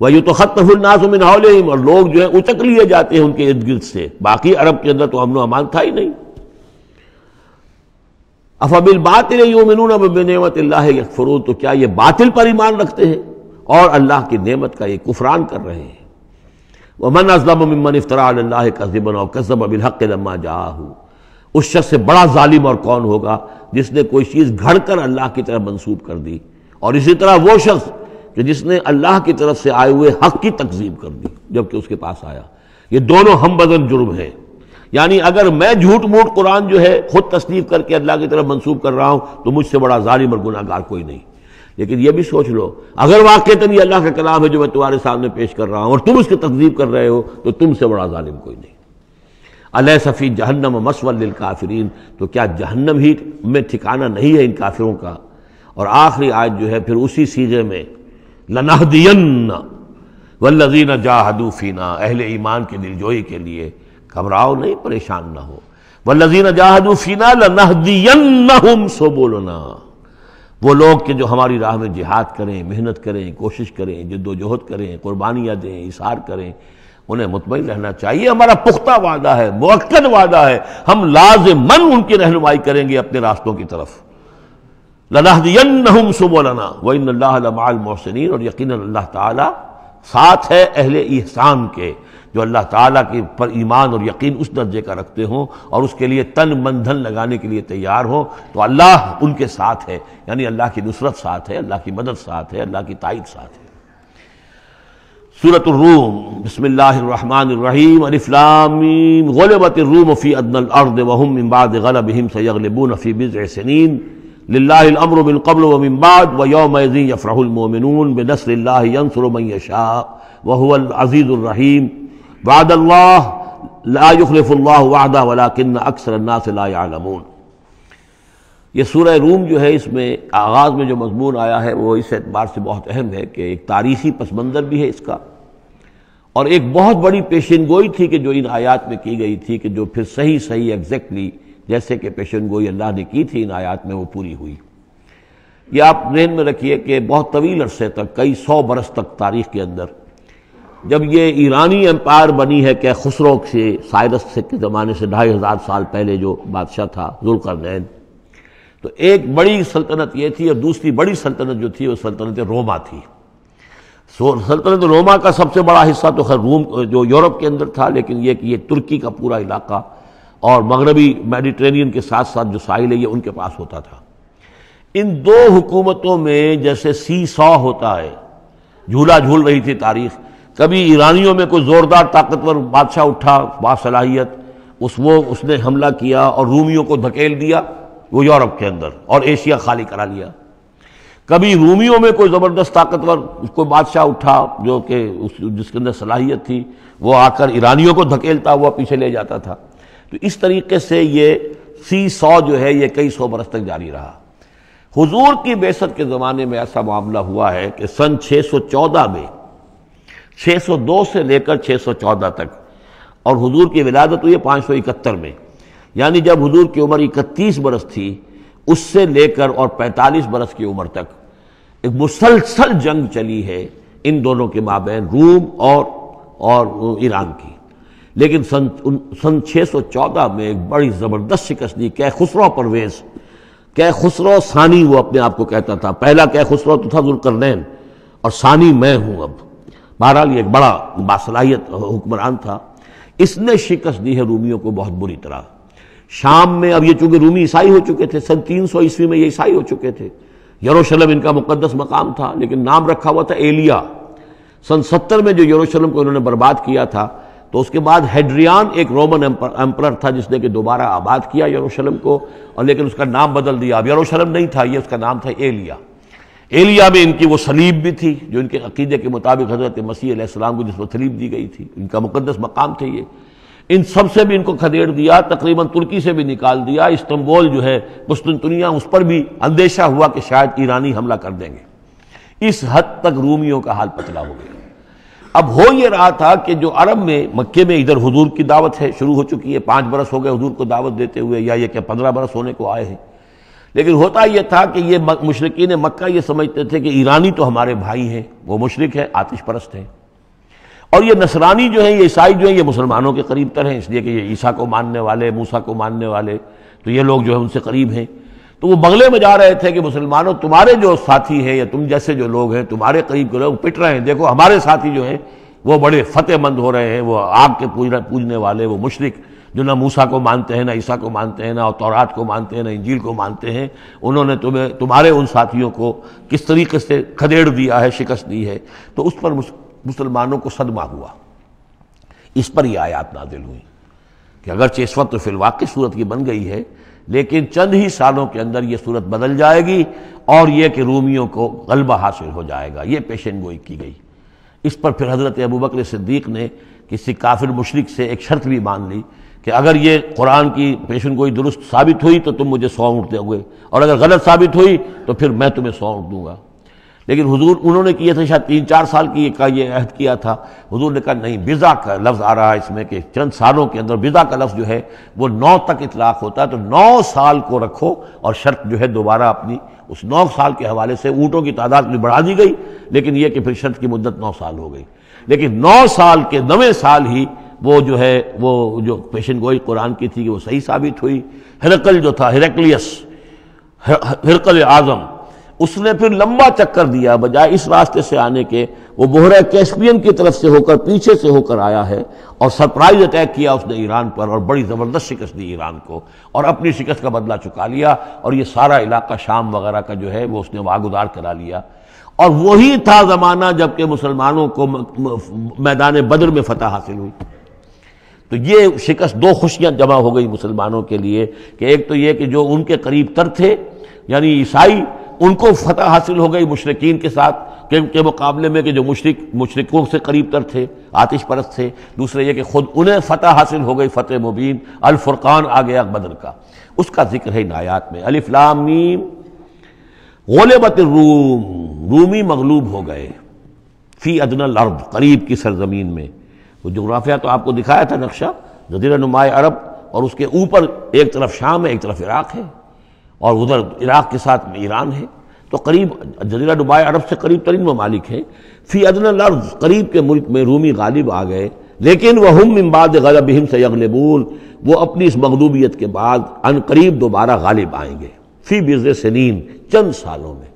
وَيُتَخَطَّفُ النَّاسُ مِنْ حَوْلِهِمْ، اور لوگ جو ہیں اچک لیے جاتے ہیں ان کے ارد گرد سے. باقی عرب کے اندر تو امن و امان تھا ہی نہیں. أَفَبِالْبَاطِلِ يُؤْمِنُونَ وَبِنِعْمَةِ اللَّهِ يَكْفُرُونَ، تو کیا یہ باطل پر ایمان رکھتے ہیں اور اللہ کی نعمت کا یہ کفران کر رہے ہیں. وَمَنْ أَظْلَمُ مِمَّنِ افْتَرَىٰ عَلَى اللَّهِ كَذِبًا أَوْ كَذَّبَ بِالْحَقِّ لَمَّا جَاءَهُ، اس شخص سے بڑا ظالم اور کون ہوگا جس نے کوئی چیز گھڑ کر اللہ کی طرف منسوب کر دی، اور اسی طرح وہ شخص کہ جس نے اللہ کی طرف سے آئے ہوئے حق کی تکذیب کر دی جبکہ اس کے پاس آیا. یہ دونوں ہم بدن جرم ہیں. یعنی اگر میں جھوٹ موٹ قرآن جو ہے خود تصنیف کر کے اللہ کی طرف منسوب کر رہا ہوں تو مجھ سے بڑا ظالم اور گناہ گار کوئی نہیں. لیکن یہ بھی سوچ لو اگر واقعتاً یہ اللہ کا کلام ہے جو میں تمہارے سامنے پیش کر رہا ہوں اور تم اس کی تکذیب کر رہے ہو تو تم سے بڑا ظالم کوئی نہیں. الیس فی جہنم مثوی للکافرین، تو کیا جہنم ہی میں ٹھکانہ نہیں ہے ان کافروں کا. اور آخری آیت جو ہے پھر اسی سیغے میں لنہدین والذین جاہدوا فینا، اہل ایمان کی دلجوئی کے لیے گھبراؤ نہیں، پریشان نہ ہو. والذین جاہدوا فینا لنہدینہم سبلنا، وہ لوگ کہ جو ہماری راہ میں جہاد کریں، محنت کریں، کوشش کریں، جد و جہد کریں، قربانیاں دیں، اثار کریں، انہیں مطمئن رہنا چاہیے ہمارا پختہ وعدہ ہے، مؤکد وعدہ ہے، ہم لازماً ان کی رہنمائی کریں گے اپنے راستوں کی طرف. لنہدینہم سبلنا وان اللہ لمع المحسنین، اور یقیناً اللہ تعالیٰ ساتھ ہے اہل احسان کے، جو اللہ تعالیٰ کے پر ایمان اور یقین اس درجے کا رکھتے ہوں اور اس کے لیے تن من دھن لگانے کے لیے تیار ہوں، تو اللہ ان کے ساتھ ہے. یعنی اللہ کی نصرت ساتھ ہے، اللہ کی مدد ساتھ ہے، اللہ کی تائید ساتھ ہے. سورۃ الروم، بسم اللہ الرحمن الرحیم. الف لام میم، غلبت الروم فی ادنی الارض وهم من بعد غلبهم سیغلبون فی بضع سنین للہ الامر من قبل ومن بعد ویومئذ یفرح المؤمنون بنصر اللہ ینصر من یشاء وهو العزیز الرحیم. وعد اللہ لا یخلف اللہ وعدہ ولکن اکثر الناس لا یعلمون. یہ سورہ روم جو ہے اس میں آغاز میں جو مضمون آیا ہے وہ اس اعتبار سے بہت اہم ہے کہ ایک تاریخی پس منظر بھی ہے اس کا، اور ایک بہت بڑی پیشن گوئی تھی کہ جو ان آیات میں کی گئی تھی کہ جو پھر صحیح ایگزیکٹلی جیسے کہ پیشن گوئی اللہ نے کی تھی ان آیات میں وہ پوری ہوئی. یہ آپ ذہن میں رکھیے کہ بہت طویل عرصے تک، کئی 100 برس تک تاریخ کے اندر، جب یہ ایرانی امپائر بنی ہے کہ خسرو سے سائرس کے زمانے سے 2500 سال پہلے جو بادشاہ تھا ذوالقرنین، تو ایک بڑی سلطنت یہ تھی اور دوسری بڑی سلطنت جو تھی وہ سلطنت روما تھی. سلطنت روما کا سب سے بڑا حصہ تو خیر روم جو یورپ کے اندر تھا، لیکن یہ کہ یہ ترکی کا پورا علاقہ اور مغربی میڈیٹرینین کے ساتھ ساتھ جو ساحل ہے یہ ان کے پاس ہوتا تھا. ان دو حکومتوں میں جیسے سی سو ہوتا ہے، جھولا جھول رہی تھی تاریخ. کبھی ایرانیوں میں کوئی زوردار طاقتور بادشاہ اٹھا باصلاحیت، اس نے حملہ کیا اور رومیوں کو دھکیل دیا وہ یورپ کے اندر اور ایشیا خالی کرا لیا. کبھی رومیوں میں کوئی زبردست طاقتور کوئی بادشاہ اٹھا جو کہ جس کے اندر صلاحیت تھی، وہ آ کر ایرانیوں کو دھکیلتا ہوا پیچھے لے جاتا تھا. تو اس طریقے سے یہ سی 100 جو ہے یہ کئی 100 برس تک جاری رہا. حضور کی بعثت کے زمانے میں ایسا معاملہ ہوا ہے کہ سن 614 میں، 602 سے لے کر 614 تک، اور حضور کی ولادت ہوئی 571 میں، یعنی جب حضور کی عمر 31 برس تھی اس سے لے کر اور 45 برس کی عمر تک ایک مسلسل جنگ چلی ہے ان دونوں کے مابین، روم اور ایران کی. لیکن سن 614 میں ایک بڑی زبردست شکست دی کیخسرو پرویز، کیخسرو ثانی وہ اپنے آپ کو کہتا تھا. پہلا کیخسرو تو تھا ذوالقرنین اور ثانی میں ہوں. اب بہرحال یہ ایک بڑا باصلاحیت حکمران تھا. اس نے شکست دی ہے رومیوں کو بہت بری طرح. شام میں اب یہ چونکہ رومی عیسائی ہو چکے تھے، سن 300 عیسوی میں یہ عیسائی ہو چکے تھے. یروشلم ان کا مقدس مقام تھا لیکن نام رکھا ہوا تھا ایلیا. سن 70 میں جو یروشلم کو انہوں نے برباد کیا تھا، تو اس کے بعد ہیڈریان ایک رومن امپرر تھا جس نے کہ دوبارہ آباد کیا یروشلم کو، اور لیکن اس کا نام بدل دیا. اب یروشلم نہیں تھا یہ، اس کا نام تھا ایلیا. ایلیا میں ان کی وہ صلیب بھی تھی جو ان کے عقیدے کے مطابق حضرت مسیح علیہ السلام کو جس پر صلیب دی گئی تھی، ان کا مقدس مقام تھے یہ. ان سب سے بھی ان کو کھدیڑ دیا، تقریباً ترکی سے بھی نکال دیا. استنبول جو ہے قسطنطنیہ، اس پر بھی اندیشہ ہوا کہ شاید ایرانی حملہ کر دیں گے. اس حد تک رومیوں کا حال پتلا ہو گیا. اب ہو یہ رہا تھا کہ جو عرب میں مکے میں ادھر حضور کی دعوت ہے، شروع ہو چکی ہے، 5 برس ہو گئے حضور کو دعوت دیتے ہوئے، یا یہ کہ 15 برس ہونے کو آئے ہیں. لیکن ہوتا یہ تھا کہ یہ مشرکین مکہ یہ سمجھتے تھے کہ ایرانی تو ہمارے بھائی ہیں، وہ مشرک ہیں، آتش پرست ہیں، اور یہ نصرانی جو ہیں، یہ عیسائی جو ہیں، یہ مسلمانوں کے قریب تر ہیں، اس لیے کہ یہ عیسیٰ کو ماننے والے، موسیٰ کو ماننے والے، تو یہ لوگ جو ہیں ان سے قریب ہیں. تو وہ بغلے میں جا رہے تھے کہ مسلمانوں تمہارے جو ساتھی ہیں یا تم جیسے جو لوگ ہیں، تمہارے قریب کے لوگ پٹ رہے ہیں، دیکھو ہمارے ساتھی جو ہیں وہ بڑے فتح مند ہو رہے ہیں، وہ آگ کے پوجنے والے، وہ مشرک جو نہ موسیٰ کو مانتے ہیں، نہ عیسیٰ کو مانتے ہیں، نہ تورات کو مانتے ہیں، نہ انجیل کو مانتے ہیں، انہوں نے تمہارے ان ساتھیوں کو کس طریقے سے کھدیڑ دیا ہے، شکست دی ہے. تو اس پر مسلمانوں کو صدمہ ہوا. اس پر یہ آیات نازل ہوئی کہ اگرچہ اس وقت تو فی الواقع صورت کی بن گئی ہے، لیکن چند ہی سالوں کے اندر یہ صورت بدل جائے گی، اور یہ کہ رومیوں کو غلبہ حاصل ہو جائے گا. یہ پیشن گوئی کی گئی. اس پر پھر حضرت ابوبکر صدیق نے کسی کافر مشرک سے ایک شرط بھی مان لی کہ اگر یہ قرآن کی پیشن گوئی درست ثابت ہوئی تو تم مجھے 100 اونٹ دو گے، اور اگر غلط ثابت ہوئی تو پھر میں تمہیں 100 اونٹ دوں گا. لیکن حضور انہوں نے کیا تھا، شاید 3-4 سال کی کا یہ عہد کیا تھا. حضور نے کہا نہیں، بضع کا لفظ آ رہا ہے اس میں کہ چند سالوں کے اندر، بضع کا لفظ جو ہے وہ 9 تک اطلاق ہوتا ہے، تو 9 سال کو رکھو، اور شرط جو ہے دوبارہ اپنی اس 9 سال کے حوالے سے اونٹوں کی تعداد بھی بڑھا دی گئی، لیکن یہ کہ پھر شرط کی مدت 9 سال ہو گئی. لیکن 9 سال کے 9ویں سال ہی وہ جو ہے وہ جو پیشن گوئی قرآن کی تھی کہ وہ صحیح ثابت ہوئی. ہرقل جو تھا، ہرقل اعظم، اس نے پھر لمبا چکر دیا، بجائے اس راستے سے آنے کے وہ بحیرہ کیسپین کی طرف سے ہو کر، پیچھے سے ہو کر آیا ہے، اور سرپرائز اٹیک کیا اس نے ایران پر، اور بڑی زبردست شکست دی ایران کو، اور اپنی شکست کا بدلہ چکا لیا، اور یہ سارا علاقہ شام وغیرہ کا جو ہے وہ اس نے واگزار کرا لیا. اور وہی تھا زمانہ جب کہ مسلمانوں کو میدان بدر میں فتح حاصل ہوئی. تو یہ شکست، 2 خوشیاں جمع ہو گئی مسلمانوں کے لیے، کہ ایک تو یہ کہ جو ان کے قریب تر تھے یعنی عیسائی، ان کو فتح حاصل ہو گئی مشرکین کے ساتھ کے مقابلے میں، کہ جو مشرکوں سے قریب تر تھے، آتش پرست تھے. دوسرے یہ کہ خود انہیں فتح حاصل ہو گئی، فتح مبین، الفرقان آ گیا بدر کا. اس کا ذکر ہے ان آیات میں. الف لام میم، غلبت الروم، رومی مغلوب ہو گئے، فی ادنی الارض، قریب کی سرزمین میں. وہ جغرافیہ تو آپ کو دکھایا تھا نقشہ، جزیرہ نماء عرب، اور اس کے اوپر ایک طرف شام ہے، ایک طرف عراق ہے، اور ادھر عراق کے ساتھ میں ایران ہے. تو قریب جزیرہ نماء عرب سے قریب ترین ممالک ہیں. فی ادنی الارض، قریب کے ملک میں رومی غالب آ گئے. لیکن وہم من بعد غلبہم سیغلبون، وہ اپنی اس مغلوبیت کے بعد ان قریب دوبارہ غالب آئیں گے. فی بضع سنین، چند سالوں میں.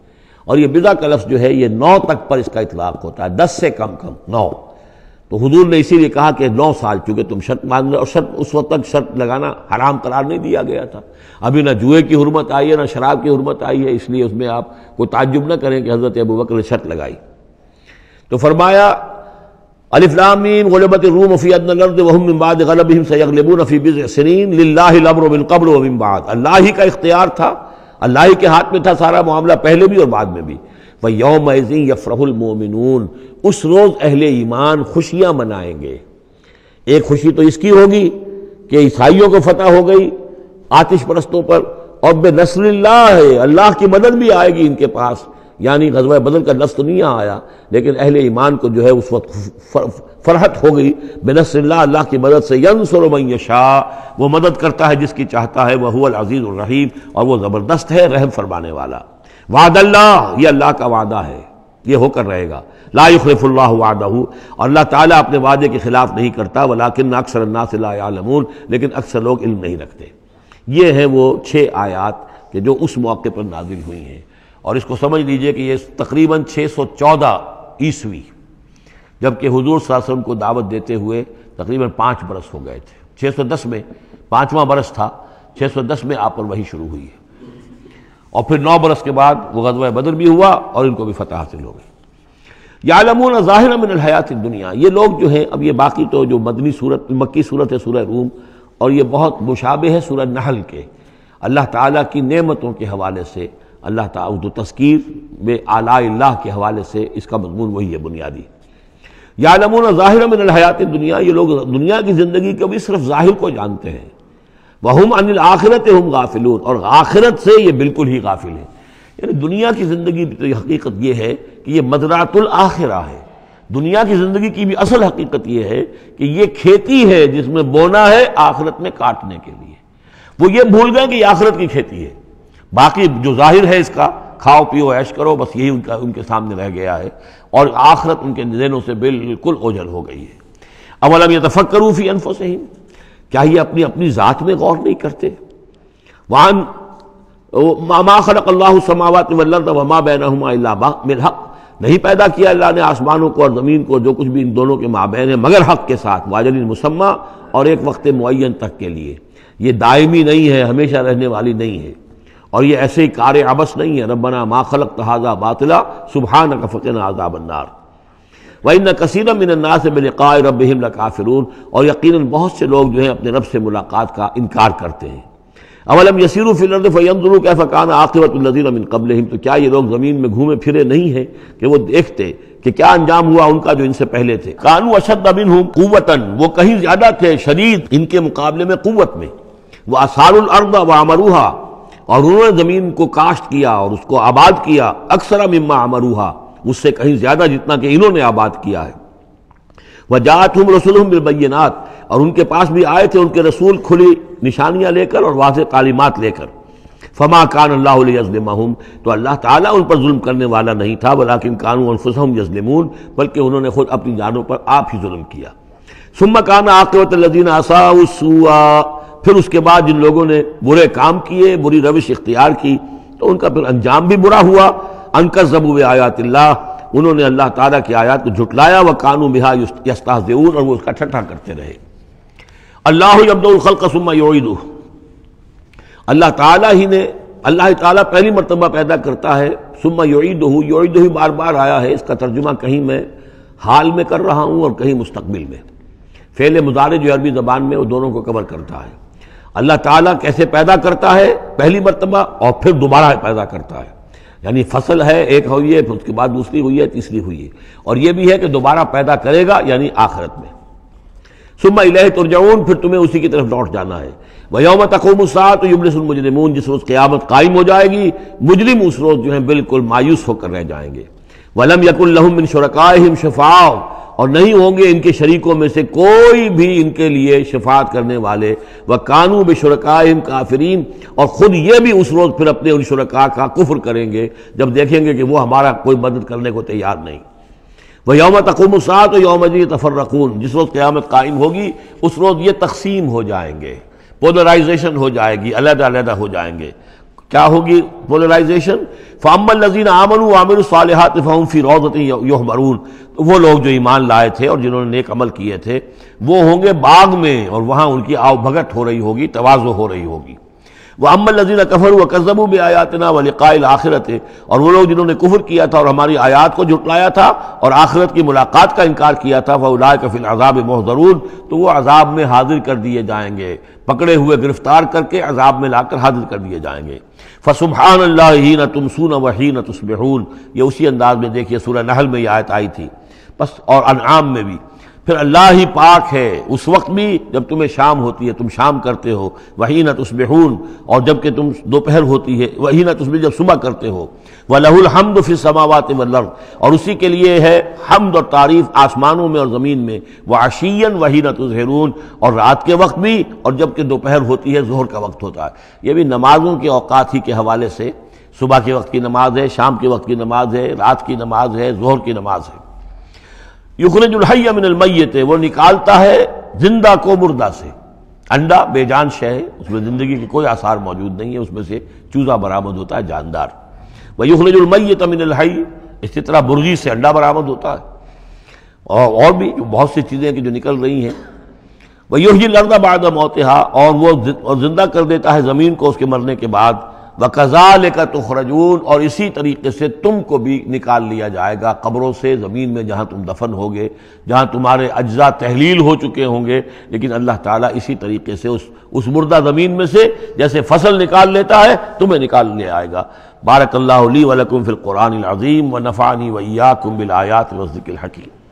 اور یہ بضع کا لفظ جو ہے یہ 9 تک پر اس کا اطلاق ہوتا ہے، 10 سے کم 9. تو حضور نے اسی لیے کہا کہ 9 سال، چونکہ تم شرط مان رہے، اور شرط اس وقت تک شرط لگانا حرام قرار نہیں دیا گیا تھا. ابھی نہ جوئے کی حرمت آئی ہے، نہ شراب کی حرمت آئی ہے، اس لیے اس میں آپ کوئی تعجب نہ کریں کہ حضرت ابوبکر نے شرط لگائی. تو فرمایا الف لام میم، غلبت الروم فی ادنی الارض وهم من بعد غلبهم سیغلبون فی بضع سنین للہ الامر من قبل ومن بعد. اللہ ہی کا اختیار تھا، اللہ ہی کے ہاتھ میں تھا سارا معاملہ، پہلے بھی اور بعد میں بھی. وَيَوْمَئِذٍ يَفْرَحُ الْمُؤْمِنُونَ، اس روز اہل ایمان خوشیاں منائیں گے. ایک خوشی تو اس کی ہوگی کہ عیسائیوں کو فتح ہو گئی آتش پرستوں پر، اور بے نصر اللہ ہے، اللہ کی مدد بھی آئے گی ان کے پاس. یعنی غزوہ بدر کا لفظ تو نہیں آیا، لیکن اہل ایمان کو جو ہے اس وقت فرحت ہو گئی بے نصر اللہ، اللہ کی مدد سے. ینصر من یشاء، وہ مدد کرتا ہے جس کی چاہتا ہے. وہو العزیز الرحیم، اور وہ زبردست ہے، رحم فرمانے والا. وعد اللہ، یہ اللہ کا وعدہ ہے، یہ ہو کر رہے گا. لا یخلف اللہ وعدہ، اور اللہ تعالیٰ اپنے وعدے کے خلاف نہیں کرتا. ولکن اکثر الناس لا یعلمون، لیکن اکثر لوگ علم نہیں رکھتے. یہ ہیں وہ 6 آیات کہ جو اس موقع پر نازل ہوئی ہیں. اور اس کو سمجھ لیجئے کہ یہ تقریباً 614 عیسوی، جبکہ حضور صلی اللہ علیہ وسلم کو دعوت دیتے ہوئے تقریباً 5 برس ہو گئے تھے. 610 میں 5واں برس تھا، 610 میں آپ پر وحی شروع ہوئی ہے. اور پھر 9 برس کے بعد وہ غزوہ بدر بھی ہوا اور ان کو بھی فتح حاصل ہو گئی. یعلمون ظاہرا من الحیات الدنیا، یہ لوگ جو ہیں، اب یہ باقی تو جو مدنی صورت مکی صورت ہے سورہ روم، اور یہ بہت مشابہ ہے سورہ نحل کے، اللہ تعالیٰ کی نعمتوں کے حوالے سے، اللہ تعالیٰ تو تذکیر بے آلاء اللہ کے حوالے سے اس کا مضمون وہی ہے بنیادی۔ یعلمون ظاہرا من الحیات الدنیا، یہ لوگ دنیا کی زندگی کو بھی صرف ظاہر کو جانتے ہیں، وہم عن الآخرۃ ہم غافلون، اور آخرت سے یہ بالکل ہی غافل ہیں۔ یعنی دنیا کی زندگی کی حقیقت یہ ہے کہ یہ مزرعۃ الآخرہ ہے، دنیا کی زندگی کی بھی اصل حقیقت یہ ہے کہ یہ کھیتی ہے جس میں بونا ہے آخرت میں کاٹنے کے لیے۔ وہ یہ بھول گئے کہ یہ آخرت کی کھیتی ہے، باقی جو ظاہر ہے اس کا کھاؤ پیو عیش کرو، بس یہی ان کے سامنے رہ گیا ہے، اور آخرت ان کے ذہنوں سے بالکل اوجھل ہو گئی ہے۔ اولم یتفکروا فی انفسہم، کیا یہ اپنی ذات میں غور نہیں کرتے؟ وان ما خلق اللہ السماوات والارض وما بینہما الا بالحق، نہیں پیدا کیا اللہ نے آسمانوں کو اور زمین کو، جو کچھ بھی ان دونوں کے مابین ہے، مگر حق کے ساتھ، واجل مسمى، اور ایک وقت معین تک کے لیے۔ یہ دائمی نہیں ہے، ہمیشہ رہنے والی نہیں ہے، اور یہ ایسے ہی کار عبث نہیں ہے۔ ربنا ما خلقت ھذا باطلا سبحانک فقنا عذاب النار وان کثیرا من الناس بلقاء ربهم لکافرون، اور یقیناً بہت سے لوگ جو ہیں اپنے رب سے ملاقات کا انکار کرتے ہیں۔ اولم یسیروا فی الارض فینظروا کیف کان عاقبۃ الذین من قبلہم، تو کیا یہ لوگ زمین میں گھومے پھرے نہیں ہیں کہ وہ دیکھتے کہ کیا انجام ہوا ان کا جو ان سے پہلے تھے۔ کانوا اشد منہم قوۃ، وہ کہیں زیادہ تھے شدید ان کے مقابلے میں قوت میں۔ واثاروا الارض وعمروها، اور انہوں نے زمین کو کاشت کیا اور اس کو آباد کیا، اکثر مما عمروها، اس سے کہیں زیادہ جتنا کہ انہوں نے آباد کیا ہے۔ وجاءتهم رسلهم بالبینات، اور ان کے پاس بھی آئے تھے ان کے رسول کھلی نشانیاں لے کر اور واضح تعلیمات لے کر۔ فما کان اللہ لیظلمہم، تو اللہ تعالیٰ ان پر ظلم کرنے والا نہیں تھا، ولکن کانوا انفسہم یظلمون، بلکہ انہوں نے خود اپنی جانوں پر آپ ہی ظلم کیا۔ ثم کان عاقبۃ الذین اساءوا السوء، پھر اس کے بعد جن لوگوں نے برے کام کیے، بری روش اختیار کی، تو ان کا پھر انجام بھی برا ہوا۔ ان کذبوا بآیات اللہ، انہوں نے اللہ تعالیٰ کی آیات کو جھٹلایا، وکانوا بہا یستہزئون، اور وہ اس کا ٹھٹھا کرتے رہے۔ اللہ یبدأ الخلق ثم یعیدہ، اللہ تعالیٰ پہلی مرتبہ پیدا کرتا ہے، ثم یعیدہ، یعیدہ بار بار آیا ہے، اس کا ترجمہ کہیں میں حال میں کر رہا ہوں اور کہیں مستقبل میں۔ فعل مضارع جو عربی زبان میں وہ دونوں کو کور کرتا ہے۔ اللہ تعالیٰ کیسے پیدا کرتا ہے؟ پہلی مرتبہ، اور پھر دوبارہ پیدا کرتا ہے، یعنی فصل ہے ایک ہوئی ہے، پھر اس کے بعد دوسری ہوئی ہے، تیسری ہوئی ہے، اور یہ بھی ہے کہ دوبارہ پیدا کرے گا، یعنی آخرت میں۔ ثم الیہ ترجعون، پھر تمہیں اسی کی طرف لوٹ جانا ہے۔ ویوم تقوم الساعۃ یبلس المجرمون، جس روز قیامت قائم ہو جائے گی، مجرم اس روز جو ہیں بالکل مایوس ہو کر رہ جائیں گے۔ ولم یکن لہم من شرکائہم شفاع، اور نہیں ہوں گے ان کے شریکوں میں سے کوئی بھی ان کے لیے شفاعت کرنے والے۔ وَكَانُوا بِشُرَكَائِهِمْ كَافِرِينَ، اور خود یہ بھی اس روز پھر اپنے ان شرکاء کا کفر کریں گے جب دیکھیں گے کہ وہ ہمارا کوئی مدد کرنے کو تیار نہیں۔ وَيَوْمَ تَقُومُ السَّاعَةُ يَوْمَئِذٍ يَتَفَرَّقُونَ، جس روز قیامت قائم ہوگی اس روز یہ تقسیم ہو جائیں گے، پولرائزیشن ہو جائے گی، علیحدہ علیحدہ ہو جائیں گے۔ کیا ہوگی پولرائزیشن؟ فَأَمَّا الَّذِينَ آمَنُوا وَعَمِلُوا الصَّالِحَاتِ فَهُمْ فِي رَوْضَةٍ يُحْبَرُونَ، تو وہ لوگ جو ایمان لائے تھے اور جنہوں نے نیک عمل کیے تھے وہ ہوں گے باغ میں، اور وہاں ان کی آؤ بھگت ہو رہی ہوگی، تواضع ہو رہی ہوگی۔ وَأَمَّا الَّذِينَ كَفَرُوا وَكَذَّبُوا بِآيَاتِنَا وَلِقَاءِ الْآخِرَةِ، اور وہ لوگ جنہوں نے کفر کیا تھا اور ہماری آیات کو جھٹلایا تھا اور آخرت کی ملاقات کا انکار کیا تھا، فَأُولَٰئِكَ فِي الْعَذَابِ مُحْضَرُونَ، تو وہ عذاب میں حاضر کر دیے جائیں گے، پکڑے ہوئے گرفتار کر کے عذاب میں لا کر حاضر کر دیے جائیں گے۔ فَسُبْحَانَ اللَّهِ حِينَ تُمْسُونَ وَحِينَ تُصْبِحُونَ، یہ اسی انداز میں دیکھیے سورہ نحل میں یہ آیت آئی تھی، بس اور انعام میں بھی۔ پھر اللہ ہی پاک ہے اس وقت بھی جب تمہیں شام ہوتی ہے، تم شام کرتے ہو، وحین تصبحون، اور جب کہ تم دوپہر ہوتی ہے، وحین تصبح جب صبح کرتے ہو، وَلَهُ الْحَمْدُ فِي السَّمَاوَاتِ وَالْأَرْضِ، اور اسی کے لیے ہے حمد اور تعریف آسمانوں میں اور زمین میں، وَعَشِيًّا وَحِينَ تُظْهِرُونَ، اور رات کے وقت بھی اور جب کہ دوپہر ہوتی ہے، ظہر کا وقت ہوتا ہے۔ یہ بھی نمازوں کے اوقات ہی کے حوالے سے، صبح کے وقت کی نماز ہے، شام کے وقت کی نماز ہے، رات کی نماز ہے، ظہر کی نماز ہے۔ یخرج الحی من المیت، وہ نکالتا ہے زندہ کو مردہ سے۔ انڈا بے جان شے ہے، اس میں زندگی کے کوئی آثار موجود نہیں ہے، اس میں سے چوزہ برآمد ہوتا ہے جاندار۔ ویخرج المیت من الحی، اسی طرح مرغی سے انڈا برآمد ہوتا ہے، اور بھی بہت سی چیزیں کہ جو نکل رہی ہیں۔ ویحیی الارض بعد موتہا، اور وہ زندہ کر دیتا ہے زمین کو اس کے مرنے کے بعد۔ وَكَذَلِكَ تُخْرَجُونَ، اور اسی طریقے سے تم کو بھی نکال لیا جائے گا قبروں سے، زمین میں جہاں تم دفن ہوگے، جہاں تمہارے اجزاء تحلیل ہو چکے ہوں گے، لیکن اللہ تعالیٰ اسی طریقے سے اس مردہ زمین میں سے جیسے فصل نکال لیتا ہے تمہیں نکال لے آئے گا۔ بارک اللہ لی ولکم فی القرآن العظیم ونفعنی وإیاکم بالآیات والذکر الحکیم۔